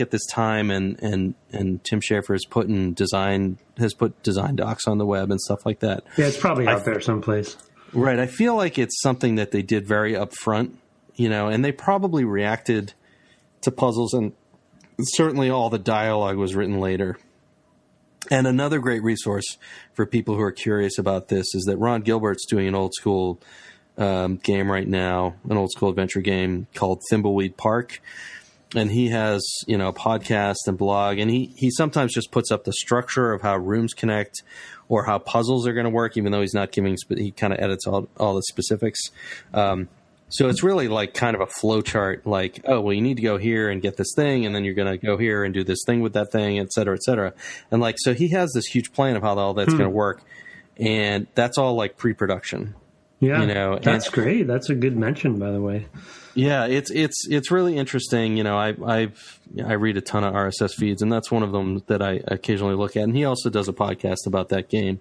at this time, and Tim Schafer has put design docs on the web and stuff like that. Yeah, it's probably out there someplace. Right. I feel like it's something that they did very upfront, and they probably reacted to puzzles, and certainly all the dialogue was written later. And another great resource for people who are curious about this is that Ron Gilbert's doing an old school game right now, an old school adventure game called Thimbleweed Park. And he has, a podcast and blog, and he sometimes just puts up the structure of how rooms connect or how puzzles are going to work, even though he's not giving, he kind of edits all the specifics. So it's really like kind of a flow chart, like, oh, well, you need to go here and get this thing, and then you're going to go here and do this thing with that thing, et cetera, et cetera. And so he has this huge plan of how all that's going to work. And that's all like pre-production. Yeah, you know, that's great. That's a good mention, by the way. Yeah, it's really interesting. You know, I read a ton of RSS feeds, and that's one of them that I occasionally look at. And he also does a podcast about that game,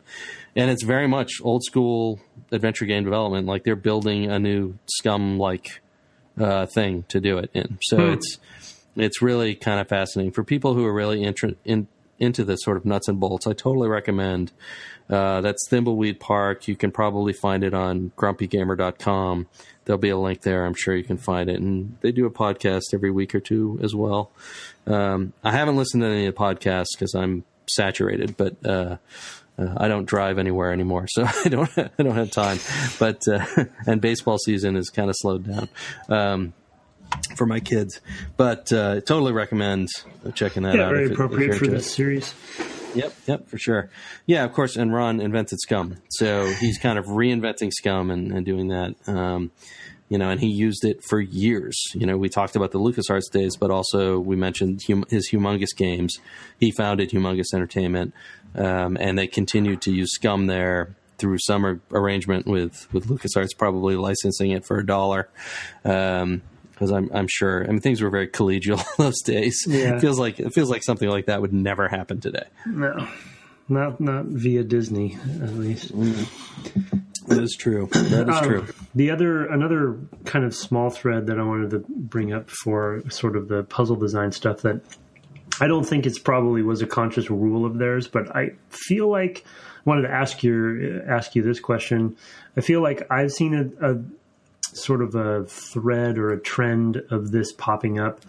and it's very much old school adventure game development. Like they're building a new Scum like thing to do it in. So it's really kind of fascinating for people who are really into the sort of nuts and bolts. I totally recommend. That's Thimbleweed Park. You can probably find it on grumpygamer.com. There'll be a link there. I'm sure you can find it. And they do a podcast every week or two as well. I haven't listened to any of the podcasts because I'm saturated, but I don't drive anywhere anymore, so I don't have time. But and baseball season is kind of slowed down for my kids. But totally recommend checking that out. Yeah, very appropriate for this series. Yep, for sure. Yeah, of course, and Ron invented Scum. So he's kind of reinventing Scum and doing that. You know, and he used it for years. You know, we talked about the LucasArts days, but also we mentioned his Humongous games. He founded Humongous Entertainment, and they continued to use Scum there through some arrangement with LucasArts, probably licensing it for $1. Because I'm sure, I mean, things were very collegial those days. Yeah. It feels like something like that would never happen today. No, not via Disney, at least. That is true. That is true. Another kind of small thread that I wanted to bring up for sort of the puzzle design stuff that I don't think it's probably was a conscious rule of theirs, but I feel like I wanted to ask you this question. I feel like I've seen a sort of a thread or a trend of this popping up.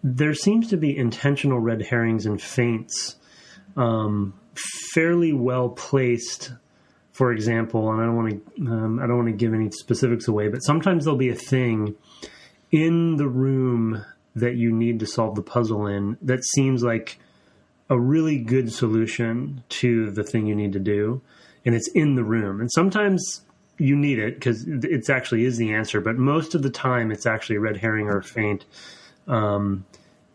There seems to be intentional red herrings and feints, fairly well placed. For example, and I don't want to give any specifics away, but sometimes there'll be a thing in the room that you need to solve the puzzle in that seems like a really good solution to the thing you need to do, and it's in the room. And sometimes you need it because it actually is the answer, but most of the time it's actually a red herring or a feint.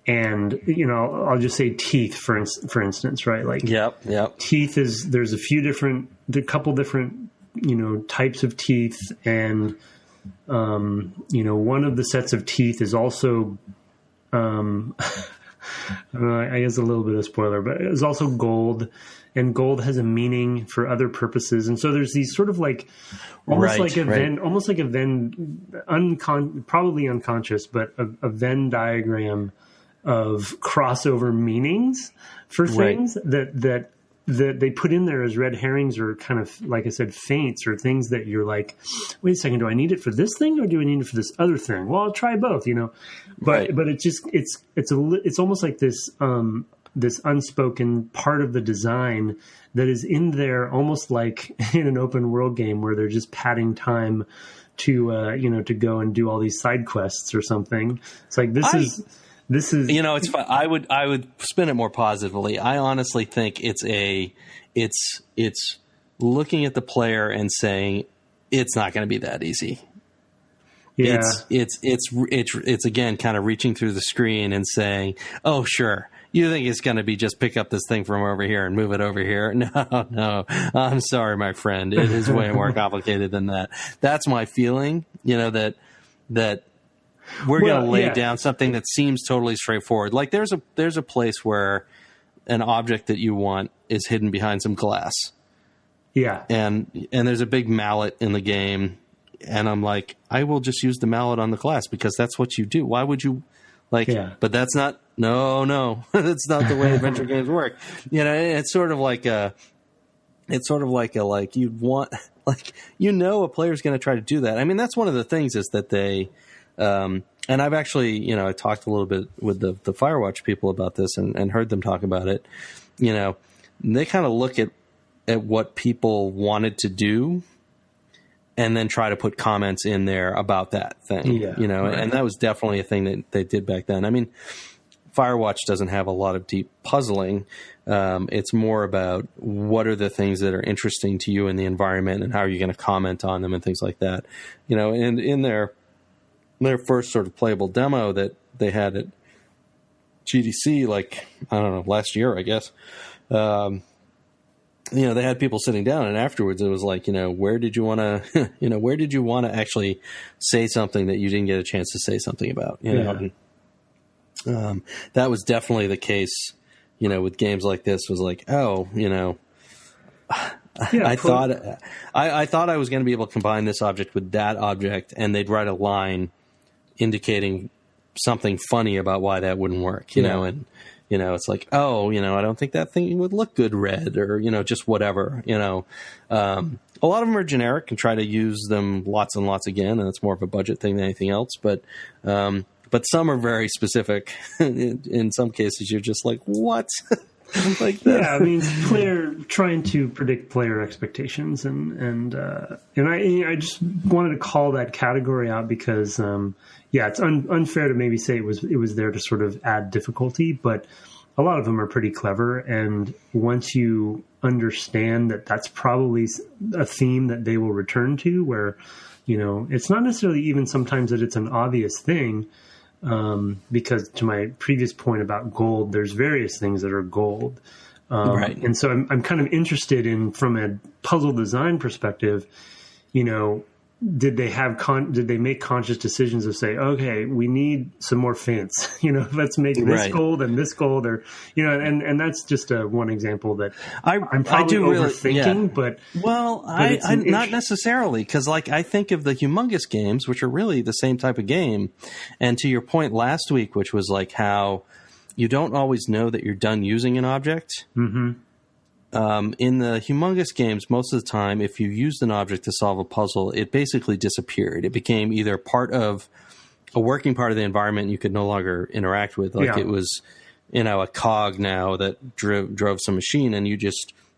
And, you know, I'll just say teeth, for instance, right? Like, yep. Teeth there's a couple different, you know, types of teeth. And, you know, one of the sets of teeth is also, I guess a little bit of spoiler, but it's also gold, and gold has a meaning for other purposes. And so there's these sort of like, almost like a Venn, probably unconscious, but a Venn diagram of crossover meanings for things that they put in there as red herrings, or kind of, like I said, feints, or things that you're like, wait a second, do I need it for this thing or do I need it for this other thing? Well, I'll try both, you know. But it's almost like this this unspoken part of the design that is in there, almost like in an open world game where they're just padding time to to go and do all these side quests or something. It's like this is. You know, it's fun. I would spin it more positively. I honestly think it's looking at the player and saying it's not going to be that easy. Yeah. It's again kind of reaching through the screen and saying, "Oh, sure. You think it's going to be just pick up this thing from over here and move it over here? No. I'm sorry, my friend. It is way more complicated than that." That's my feeling. You know, that we're going to lay down something that seems totally straightforward. Like there's a place where an object that you want is hidden behind some glass. Yeah. And there's a big mallet in the game, and I'm like, I will just use the mallet on the glass because that's what you do. Why would you but that's not no. That's not the way adventure games work. You know, it's sort of like you'd want, like, you know, a player's going to try to do that. I mean, that's one of the things is that they and I've actually, you know, I talked a little bit with the Firewatch people about this and heard them talk about it. You know, they kind of look at what people wanted to do and then try to put comments in there about that thing, you know, right. And that was definitely a thing that they did back then. I mean, Firewatch doesn't have a lot of deep puzzling. It's more about what are the things that are interesting to you in the environment and how are you going to comment on them and things like that. You know, and in their first sort of playable demo that they had at GDC, like, I don't know, last year, I guess, they had people sitting down, and afterwards it was like, where did you want to, where did you want to actually say something that you didn't get a chance to say something about, know? And, that was definitely the case, with games like this. Was like, I thought I was going to be able to combine this object with that object, and they'd write a line indicating something funny about why that wouldn't work, know, and it's like, I don't think that thing would look good red, or just whatever, a lot of them are generic and try to use them lots and lots again, and it's more of a budget thing than anything else. But some are very specific. In some cases, you're just like, what? Like that. Yeah, I mean, trying to predict player expectations, and I just wanted to call that category out because, it's unfair to maybe say it was there to sort of add difficulty, but a lot of them are pretty clever, and once you understand that that's probably a theme that they will return to, where it's not necessarily even sometimes that it's an obvious thing. Because to my previous point about gold, there's various things that are gold. Right. And so I'm kind of interested in, from a puzzle design perspective, did they make conscious decisions of say, okay, we need some more fence, let's make this gold and this gold, or, and that's just one example that I'm probably overthinking, but I'm not necessarily, because I think of the Humongous games, which are really the same type of game. And to your point last week, which was like how you don't always know that you're done using an object. Mm-hmm. In the Humongous games, most of the time, if you used an object to solve a puzzle, it basically disappeared. It became either part of a working part of the environment you could no longer interact with. It was, a cog now that drove some machine, and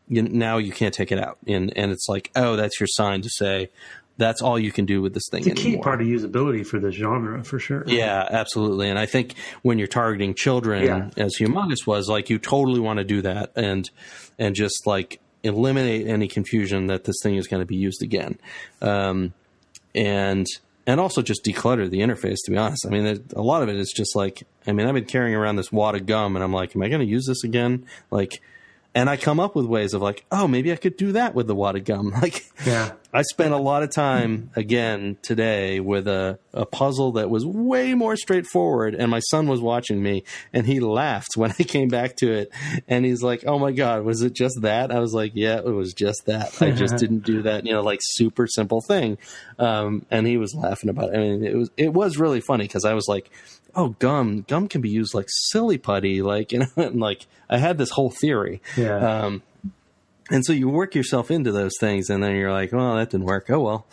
now you can't take it out. And it's like, oh, that's your sign to say, that's all you can do with this thing anymore. It's a key part of usability for this genre, for sure. Yeah, absolutely. And I think when you're targeting children, as Humongous was, you totally want to do that and just eliminate any confusion that this thing is going to be used again. And also just declutter the interface, to be honest. I mean, a lot of it is just I've been carrying around this wad of gum, and I'm like, am I going to use this again? And I come up with ways of maybe I could do that with the wad of gum. I spent a lot of time, again, today with a puzzle that was way more straightforward, and my son was watching me, and he laughed when I came back to it, and he's like, oh my God, was it just that? I was like, yeah, it was just that. I just didn't do that, super simple thing. And he was laughing about it. I mean, it was really funny, because I was like, oh, gum can be used like silly putty, and I had this whole theory. Yeah. And so you work yourself into those things, and then you're like, well, that didn't work. Oh, well,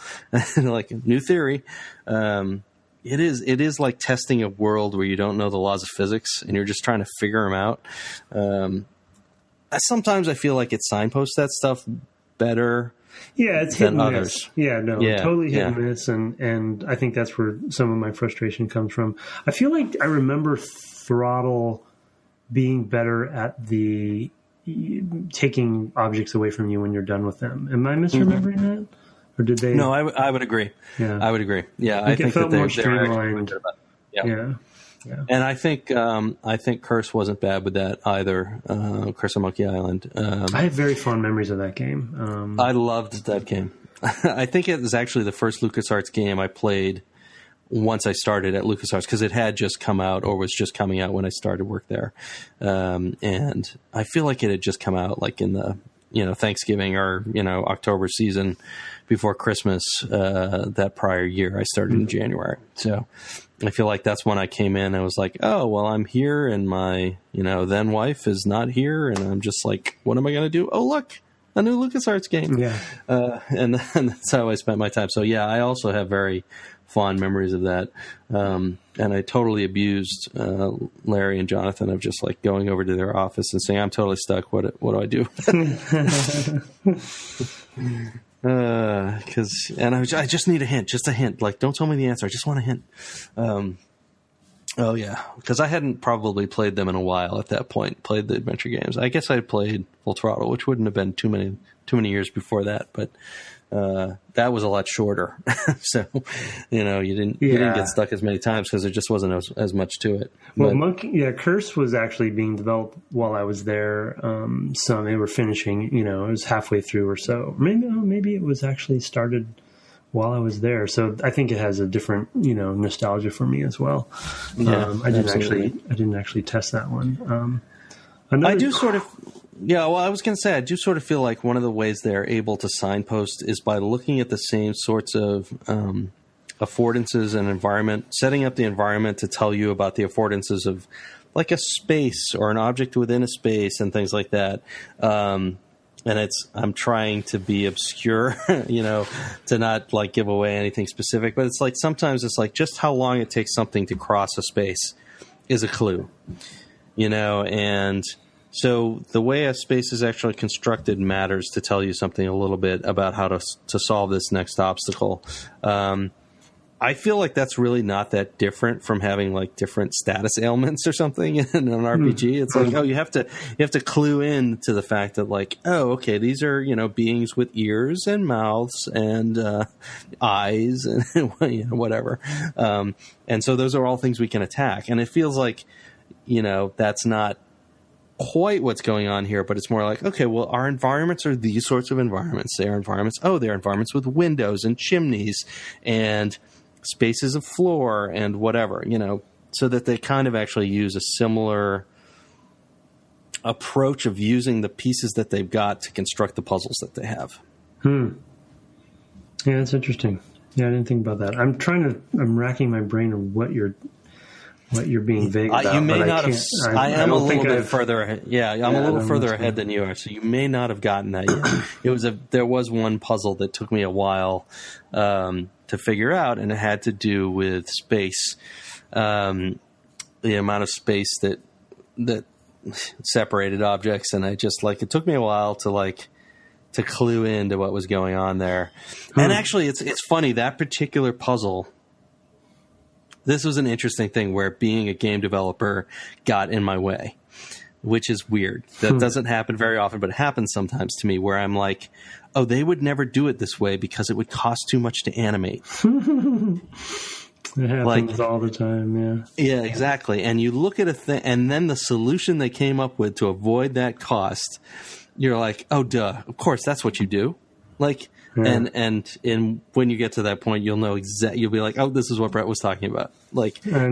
new theory. It is like testing a world where you don't know the laws of physics, and you're just trying to figure them out. Sometimes I feel like it signposts that stuff better. Yeah, it's hit and miss. Totally hit and miss, and I think that's where some of my frustration comes from. I feel like I remember Throttle being better at the taking objects away from you when you're done with them. Am I misremembering that? Or did they? No, I would agree. Yeah. I would agree. Yeah, I think it felt that more streamlined. Yeah. And I think Khris wasn't bad with that either. Khris on Monkey Island. I have very fond memories of that game. I loved that game. I think it was actually the first LucasArts game I played once I started at LucasArts, because it had just come out, or was just coming out when I started work there. And I feel like it had just come out in the Thanksgiving or October season before Christmas that prior year. I started in January, so I feel like that's when I came in. I was like, oh well, I'm here, and my then wife is not here, and I'm just like, what am I going to do? Oh look, a new LucasArts game. Yeah, and that's how I spent my time. So yeah, I also have very fond memories of that. And I totally abused Larry and Jonathan of just going over to their office and saying, I'm totally stuck. What do I do? I just need a hint, just a hint. Don't tell me the answer. I just want a hint. Oh yeah. Cause I hadn't probably played them in a while at that point, played the adventure games. I guess I played Full Throttle, which wouldn't have been too many years before that, but that was a lot shorter. So, you didn't get stuck as many times because there just wasn't as much to it. Well, Khris was actually being developed while I was there. So they were finishing, it was halfway through or so. Maybe it was actually started while I was there. So I think it has a different, nostalgia for me as well. Yeah, I didn't actually test that one. I do sort of. Yeah, well, I was going to say, I do sort of feel like one of the ways they're able to signpost is by looking at the same sorts of affordances and environment, setting up the environment to tell you about the affordances of like a space or an object within a space and things like that. And I'm trying to be obscure, to not like give away anything specific, but it's like sometimes it's like just how long it takes something to cross a space is a clue, and so the way a space is actually constructed matters to tell you something a little bit about how to solve this next obstacle. I feel like that's really not that different from having like different status ailments or something in an RPG. It's like, you have to clue in to the fact that like, okay, these are, beings with ears and mouths and eyes and whatever. And so those are all things we can attack. And it feels like, that's not quite what's going on here, but it's more like, okay, well, our environments are these sorts of environments. They're environments with windows and chimneys and spaces of floor and whatever, so that they kind of actually use a similar approach of using the pieces that they've got to construct the puzzles that they have. Yeah, that's interesting. Yeah, I didn't think about that. I'm racking my brain of what you're being vague about. You may not have. I am a little bit further ahead. Yeah, I'm a little further ahead than you are, so you may not have gotten that yet. There was one puzzle that took me a while to figure out, and it had to do with space, the amount of space that separated objects, and I just it took me a while to clue into what was going on there. And actually, it's funny, that particular puzzle. This was an interesting thing where being a game developer got in my way, which is weird. That doesn't happen very often, but it happens sometimes to me where I'm like, oh, they would never do it this way because it would cost too much to animate. It happens all the time, yeah. Yeah, exactly. And you look at a thing, and then the solution they came up with to avoid that cost, you're like, oh, duh, of course, that's what you do. Yeah. And when you get to that point, you'll know you'll be like, oh, this is what Brett was talking about.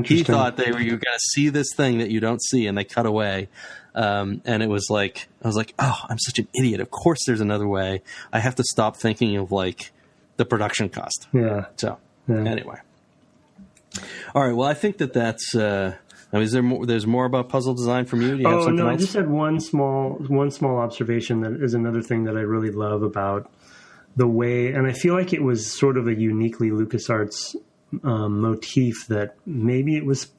He thought you were going to see this thing that you don't see, and they cut away. And it was like, I was like, oh, I'm such an idiot. Of course there's another way. I have to stop thinking of the production cost. Yeah. So anyway. All right. Well, I think that's, is there more? There's more about puzzle design from you? Do you have something else? I just had one small observation that is another thing that I really love about the way, and I feel like it was sort of a uniquely LucasArts motif that maybe it was,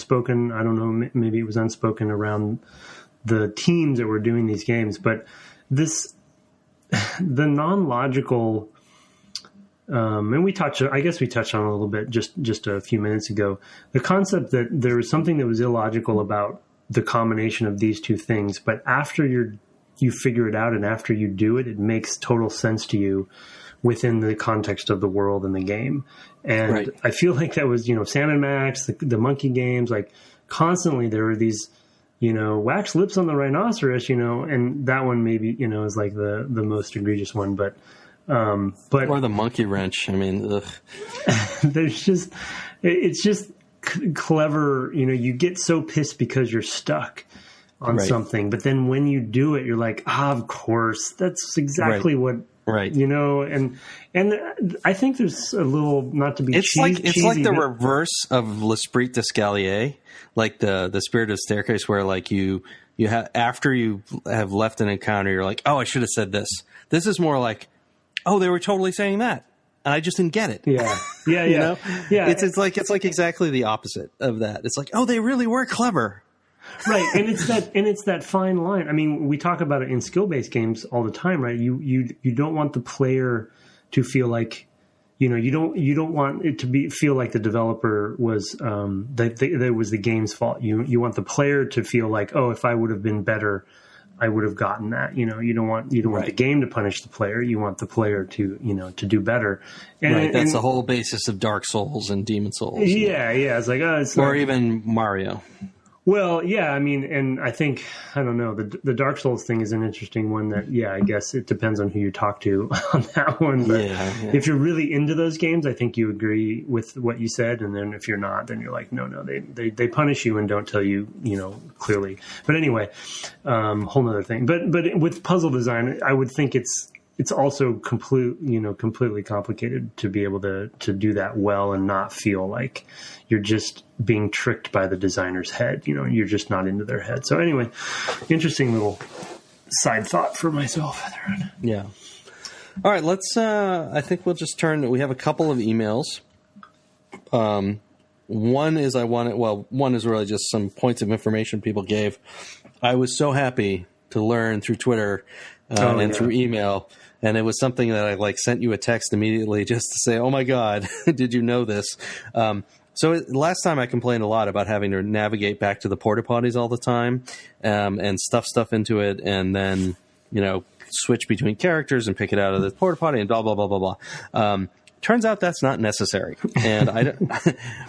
spoken, I don't know, maybe it was unspoken around the teams that were doing these games, but the non-logical, and we touched on it a little bit just a few minutes ago, the concept that there was something that was illogical about the combination of these two things, but after you figure it out, and after you do it, it makes total sense to you within the context of the world and the game. And right. I feel like that was, Sam & Max, the monkey games, constantly there were these, wax lips on the rhinoceros, and that one maybe, is the most egregious one, but or the monkey wrench. I mean, ugh. It's just clever. You get so pissed because you're stuck on right. something, but then when you do it, you're like, of course, that's exactly right. what, right. And I think there's a little, not to be it's cheesy, like the reverse of L'Esprit d'Escalier, like the Spirit of Staircase, where you have, after you have left an encounter, you're like, oh, I should have said this. This is more like, oh, they were totally saying that, and I just didn't get it. Yeah. Yeah. It's like exactly the opposite of that. It's like, oh, they really were clever. Right, and it's that fine line. I mean, we talk about it in skill-based games all the time, right? You don't want the player to feel like, you don't want it to feel like the developer was that was the game's fault. You want the player to feel like, oh, if I would have been better, I would have gotten that. You don't want the game to punish the player. You want the player to to do better. And, that's the whole basis of Dark Souls and Demon Souls. Yeah. It's like or even Mario. Well, yeah, I mean, and I think, I don't know, the Dark Souls thing is an interesting one that, I guess it depends on who you talk to on that one. But if you're really into those games, I think you agree with what you said. And then if you're not, then you're like, no, they punish you and don't tell you, clearly. But anyway, whole nother thing. But with puzzle design, I would think it's also completely complicated to be able to do that well and not feel like you're just being tricked by the designer's head. You're just not into their head. So anyway, interesting little side thought for myself. Yeah. All right. Let's, I think we'll just we have a couple of emails. One is really just some points of information people gave. I was so happy to learn through Twitter through email. And it was something that I sent you a text immediately just to say, oh my God, did you know this? So last time I complained a lot about having to navigate back to the porta potties all the time, and stuff into it, and then, switch between characters and pick it out of the porta potty and blah, blah, blah, blah, blah. Turns out that's not necessary. And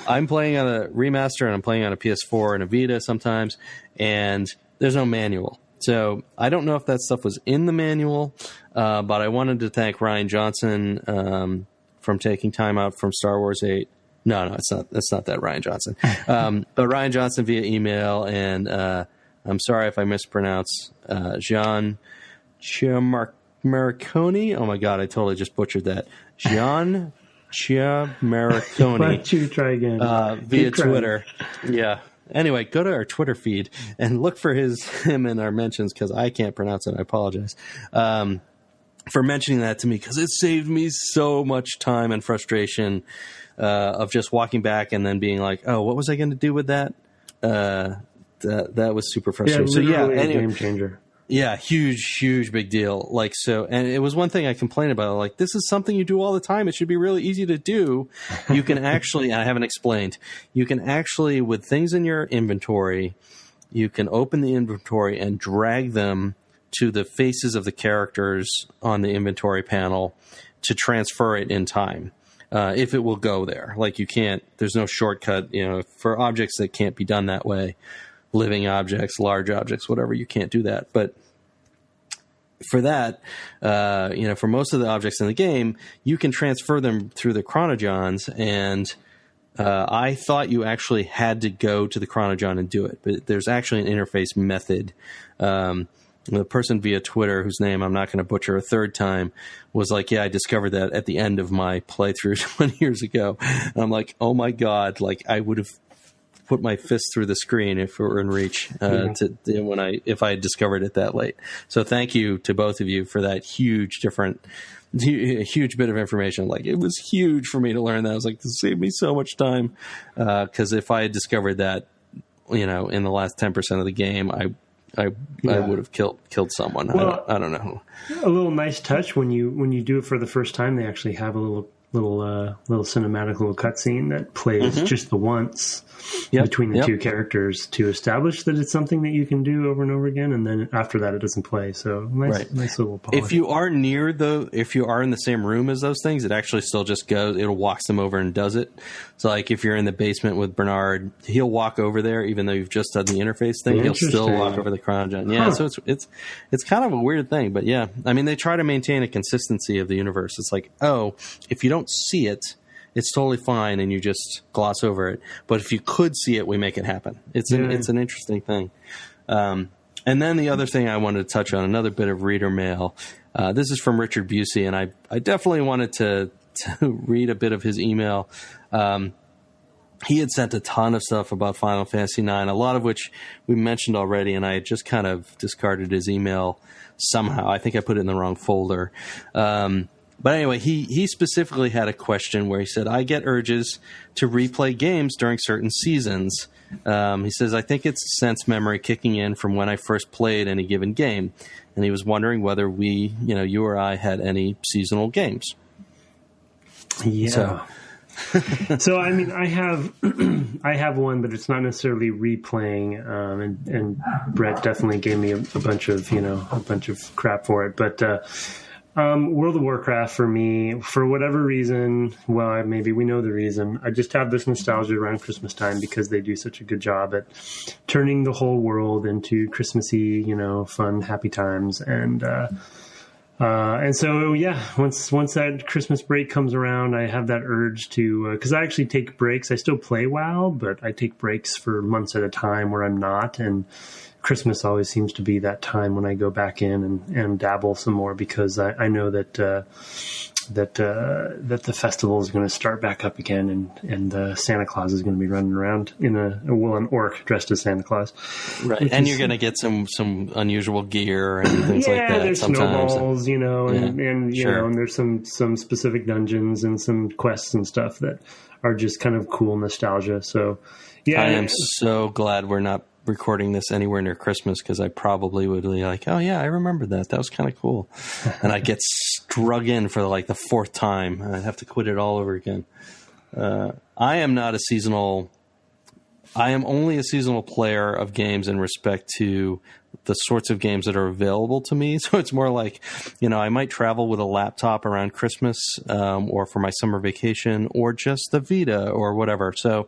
I'm playing on a remaster and I'm playing on a PS4 and a Vita sometimes, and there's no manual. So I don't know if that stuff was in the manual, but I wanted to thank Ryan Johnson from taking time out from Star Wars 8. No, it's not. That's not that Ryan Johnson. But Ryan Johnson via email, and I'm sorry if I mispronounce Gian Ciammariconi. Oh my God, I totally just butchered that. Gian Ciammariconi. Why don't you try again? Via Twitter. Yeah. Anyway, go to our Twitter feed and look for him in our mentions, because I can't pronounce it. I apologize for mentioning that to me, because it saved me so much time and frustration of just walking back and then being like, oh, what was I going to do with that? That was super frustrating. Yeah, anyway, a game changer. Yeah, huge, big deal. And it was one thing I complained about. This is something you do all the time. It should be really easy to do. You can actually, I haven't explained, you can actually, with things in your inventory, you can open the inventory and drag them to the faces of the characters on the inventory panel to transfer it in time. If it will go there. You can't, there's no shortcut, for objects that can't be done that way. Living objects, large objects, whatever, you can't do that. But for that, for most of the objects in the game, you can transfer them through the Chron-o-Johns, and I thought you actually had to go to the Chron-o-John and do it. But there's actually an interface method. The person via Twitter, whose name I'm not going to butcher a third time, was like, yeah, I discovered that at the end of my playthrough 20 years ago. And I'm like, oh my God, I would have put my fist through the screen if it were in reach if I had discovered it that late. So thank you to both of you for that huge bit of information. It was huge for me to learn that. I was like, this saved me so much time, because if I had discovered that, in the last 10% of the game, I would have killed someone. Well, I don't know. A little nice touch when you do it for the first time. They actually have a little cinematic little cutscene that plays just the once between the two characters to establish that it's something that you can do over and over again, and then after that it doesn't play. So nice little polish. If you are in the same room as those things, it actually still just goes. It'll walks them over and does it. So if you're in the basement with Bernard, he'll walk over there even though you've just done the interface thing. He'll still walk over the Chron-o-John. Yeah, so it's kind of a weird thing, but yeah, I mean they try to maintain a consistency of the universe. It's if you don't see it, it's totally fine, and you just gloss over it. But if you could see it, we make it happen. It's an interesting thing. And then the other thing I wanted to touch on, another bit of reader mail. This is from Richard Bussey, and I definitely wanted to read a bit of his email. He had sent a ton of stuff about Final Fantasy IX, a lot of which we mentioned already, and I had just kind of discarded his email somehow. I think I put it in the wrong folder. But anyway, he specifically had a question where he said, I get urges to replay games during certain seasons. He says, I think it's sense memory kicking in from when I first played any given game. And he was wondering whether you or I had any seasonal games. Yeah. So, So I mean, I have one, but it's not necessarily replaying. And Brett definitely gave me a bunch of crap for it. But World of Warcraft for me, for whatever reason, well, maybe we know the reason. I just have this nostalgia around Christmas time because they do such a good job at turning the whole world into Christmassy, fun, happy times. And so, yeah, once that Christmas break comes around, I have that urge to, because I actually take breaks. I still play WoW, but I take breaks for months at a time where I'm not. And Christmas always seems to be that time when I go back in and dabble some more, because I know that the festival is going to start back up again, and Santa Claus is going to be running around in an orc dressed as Santa Claus. Right, and you're going to get some unusual gear and things like that. Yeah, there's sometimes. snowballs, and sure. and there's some specific dungeons and some quests and stuff that are just kind of cool nostalgia. So, yeah, I am so glad we're not recording this anywhere near Christmas, because I probably would be like, oh yeah, I remember that was kind of cool, and I get drug in for like the fourth time. I'd have to quit it all over again. I am only a seasonal player of games in respect to the sorts of games that are available to me. So it's more like, I might travel with a laptop around Christmas, or for my summer vacation, or just the Vita or whatever. So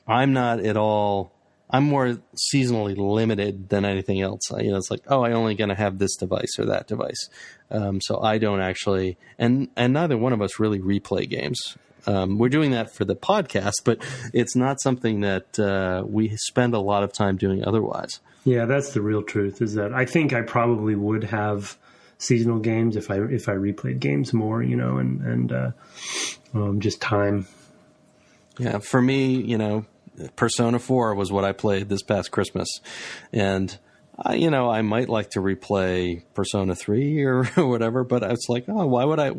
I'm not at all. I'm more seasonally limited than anything else. It's like, I'm only going to have this device or that device. So I don't actually, and neither one of us really replay games. We're doing that for the podcast, but it's not something that we spend a lot of time doing otherwise. Yeah, that's the real truth, is that I think I probably would have seasonal games if I replayed games more, and just time. Yeah, for me, Persona 4 was what I played this past Christmas, and I might like to replay Persona 3 or whatever, but it's like, why would I?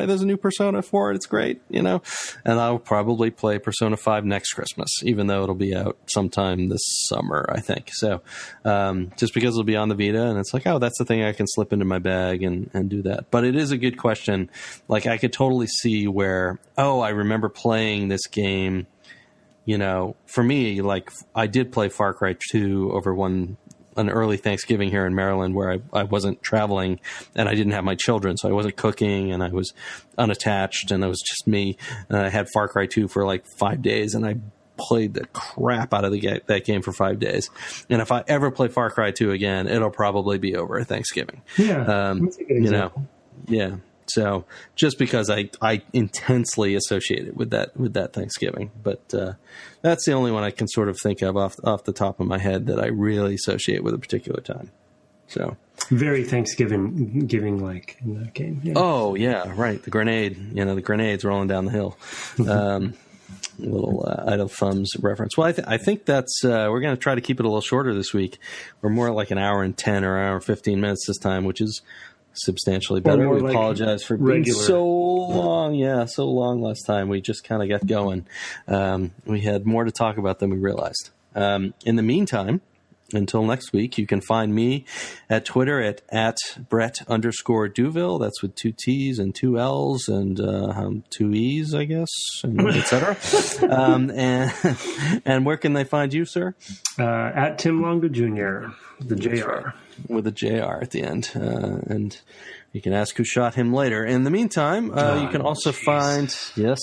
There's a new Persona 4. It's great, and I'll probably play Persona 5 next Christmas, even though it'll be out sometime this summer, I think. So, just because it'll be on the Vita, and it's like, that's the thing I can slip into my bag and do that. But it is a good question. Like, I could totally see where, I remember playing this game. For me, like, I did play Far Cry 2 over an early Thanksgiving here in Maryland, where I wasn't traveling and I didn't have my children, so I wasn't cooking and I was unattached and it was just me. And I had Far Cry 2 for like 5 days, and I played the crap out of that game for 5 days. And if I ever play Far Cry 2 again, it'll probably be over Thanksgiving. Yeah, that's a good example. Yeah. So just because I intensely associate it with that Thanksgiving, but that's the only one I can sort of think of off the top of my head that I really associate with a particular time. So very Thanksgiving like in that game. Yeah. Oh yeah, right. The grenade, the grenades rolling down the hill. Little idle thumbs reference. Well, I think that's we're going to try to keep it a little shorter this week. We're more like an hour and 10 or hour and 15 minutes this time, which is substantially better. We apologize for being so long. Yeah, so long last time. We just kind of got going. We had more to talk about than we realized. In the meantime, until next week, you can find me at Twitter at Brett_Duville. That's with 2 T's and 2 L's and 2 E's, I guess, and et cetera. And where can they find you, sir? At Tim Longo Jr., the JR. Right. With a JR at the end. And you can ask who shot him later. In the meantime, you can also find, you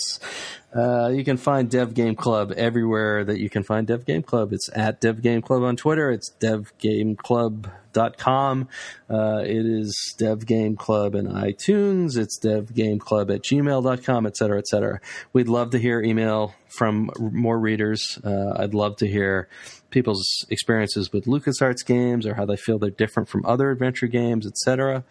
can find Dev Game Club everywhere that you can find Dev Game Club. It's at Dev Game Club on Twitter. It's devgameclub.com. It is Dev Game Club in iTunes. It's devgameclub@gmail.com, et cetera, et cetera. We'd love to hear email from more readers. I'd love to hear people's experiences with LucasArts games, or how they feel they're different from other adventure games, etc.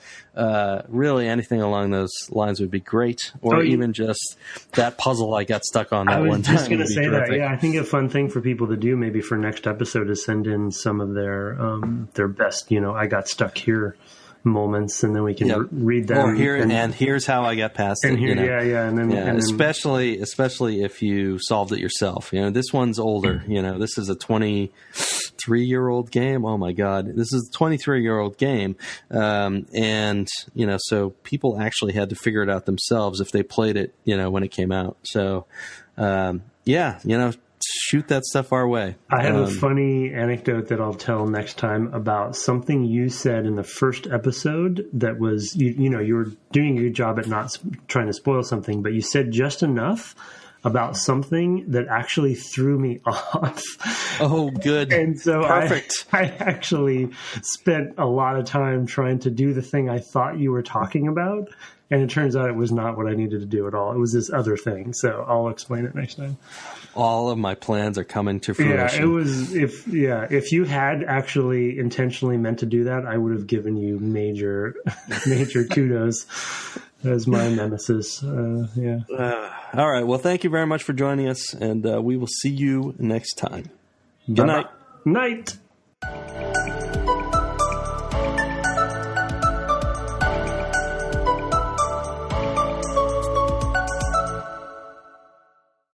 Really, anything along those lines would be great, or even just that puzzle I got stuck on that one time. I was just going to say that. Yeah, I think a fun thing for people to do maybe for next episode is send in some of their best, I got stuck here moments, and then we can read them. And here's how I got past it. Especially if you solved it yourself. This one's older. This is a 23-year-old game. Oh my God, this is a 23-year-old game, and so people actually had to figure it out themselves if they played it, when it came out. So shoot that stuff our way. I have a funny anecdote that I'll tell next time about something you said in the first episode that was, you were doing a good job at not trying to spoil something, but you said just enough about something that actually threw me off. Oh, good. And so Perfect. I actually spent a lot of time trying to do the thing I thought you were talking about. And it turns out it was not what I needed to do at all. It was this other thing. So I'll explain it next time. All of my plans are coming to fruition. Yeah, it was. If you had actually intentionally meant to do that, I would have given you major kudos as my nemesis. All right. Well, thank you very much for joining us, and we will see you next time. Good night. Night.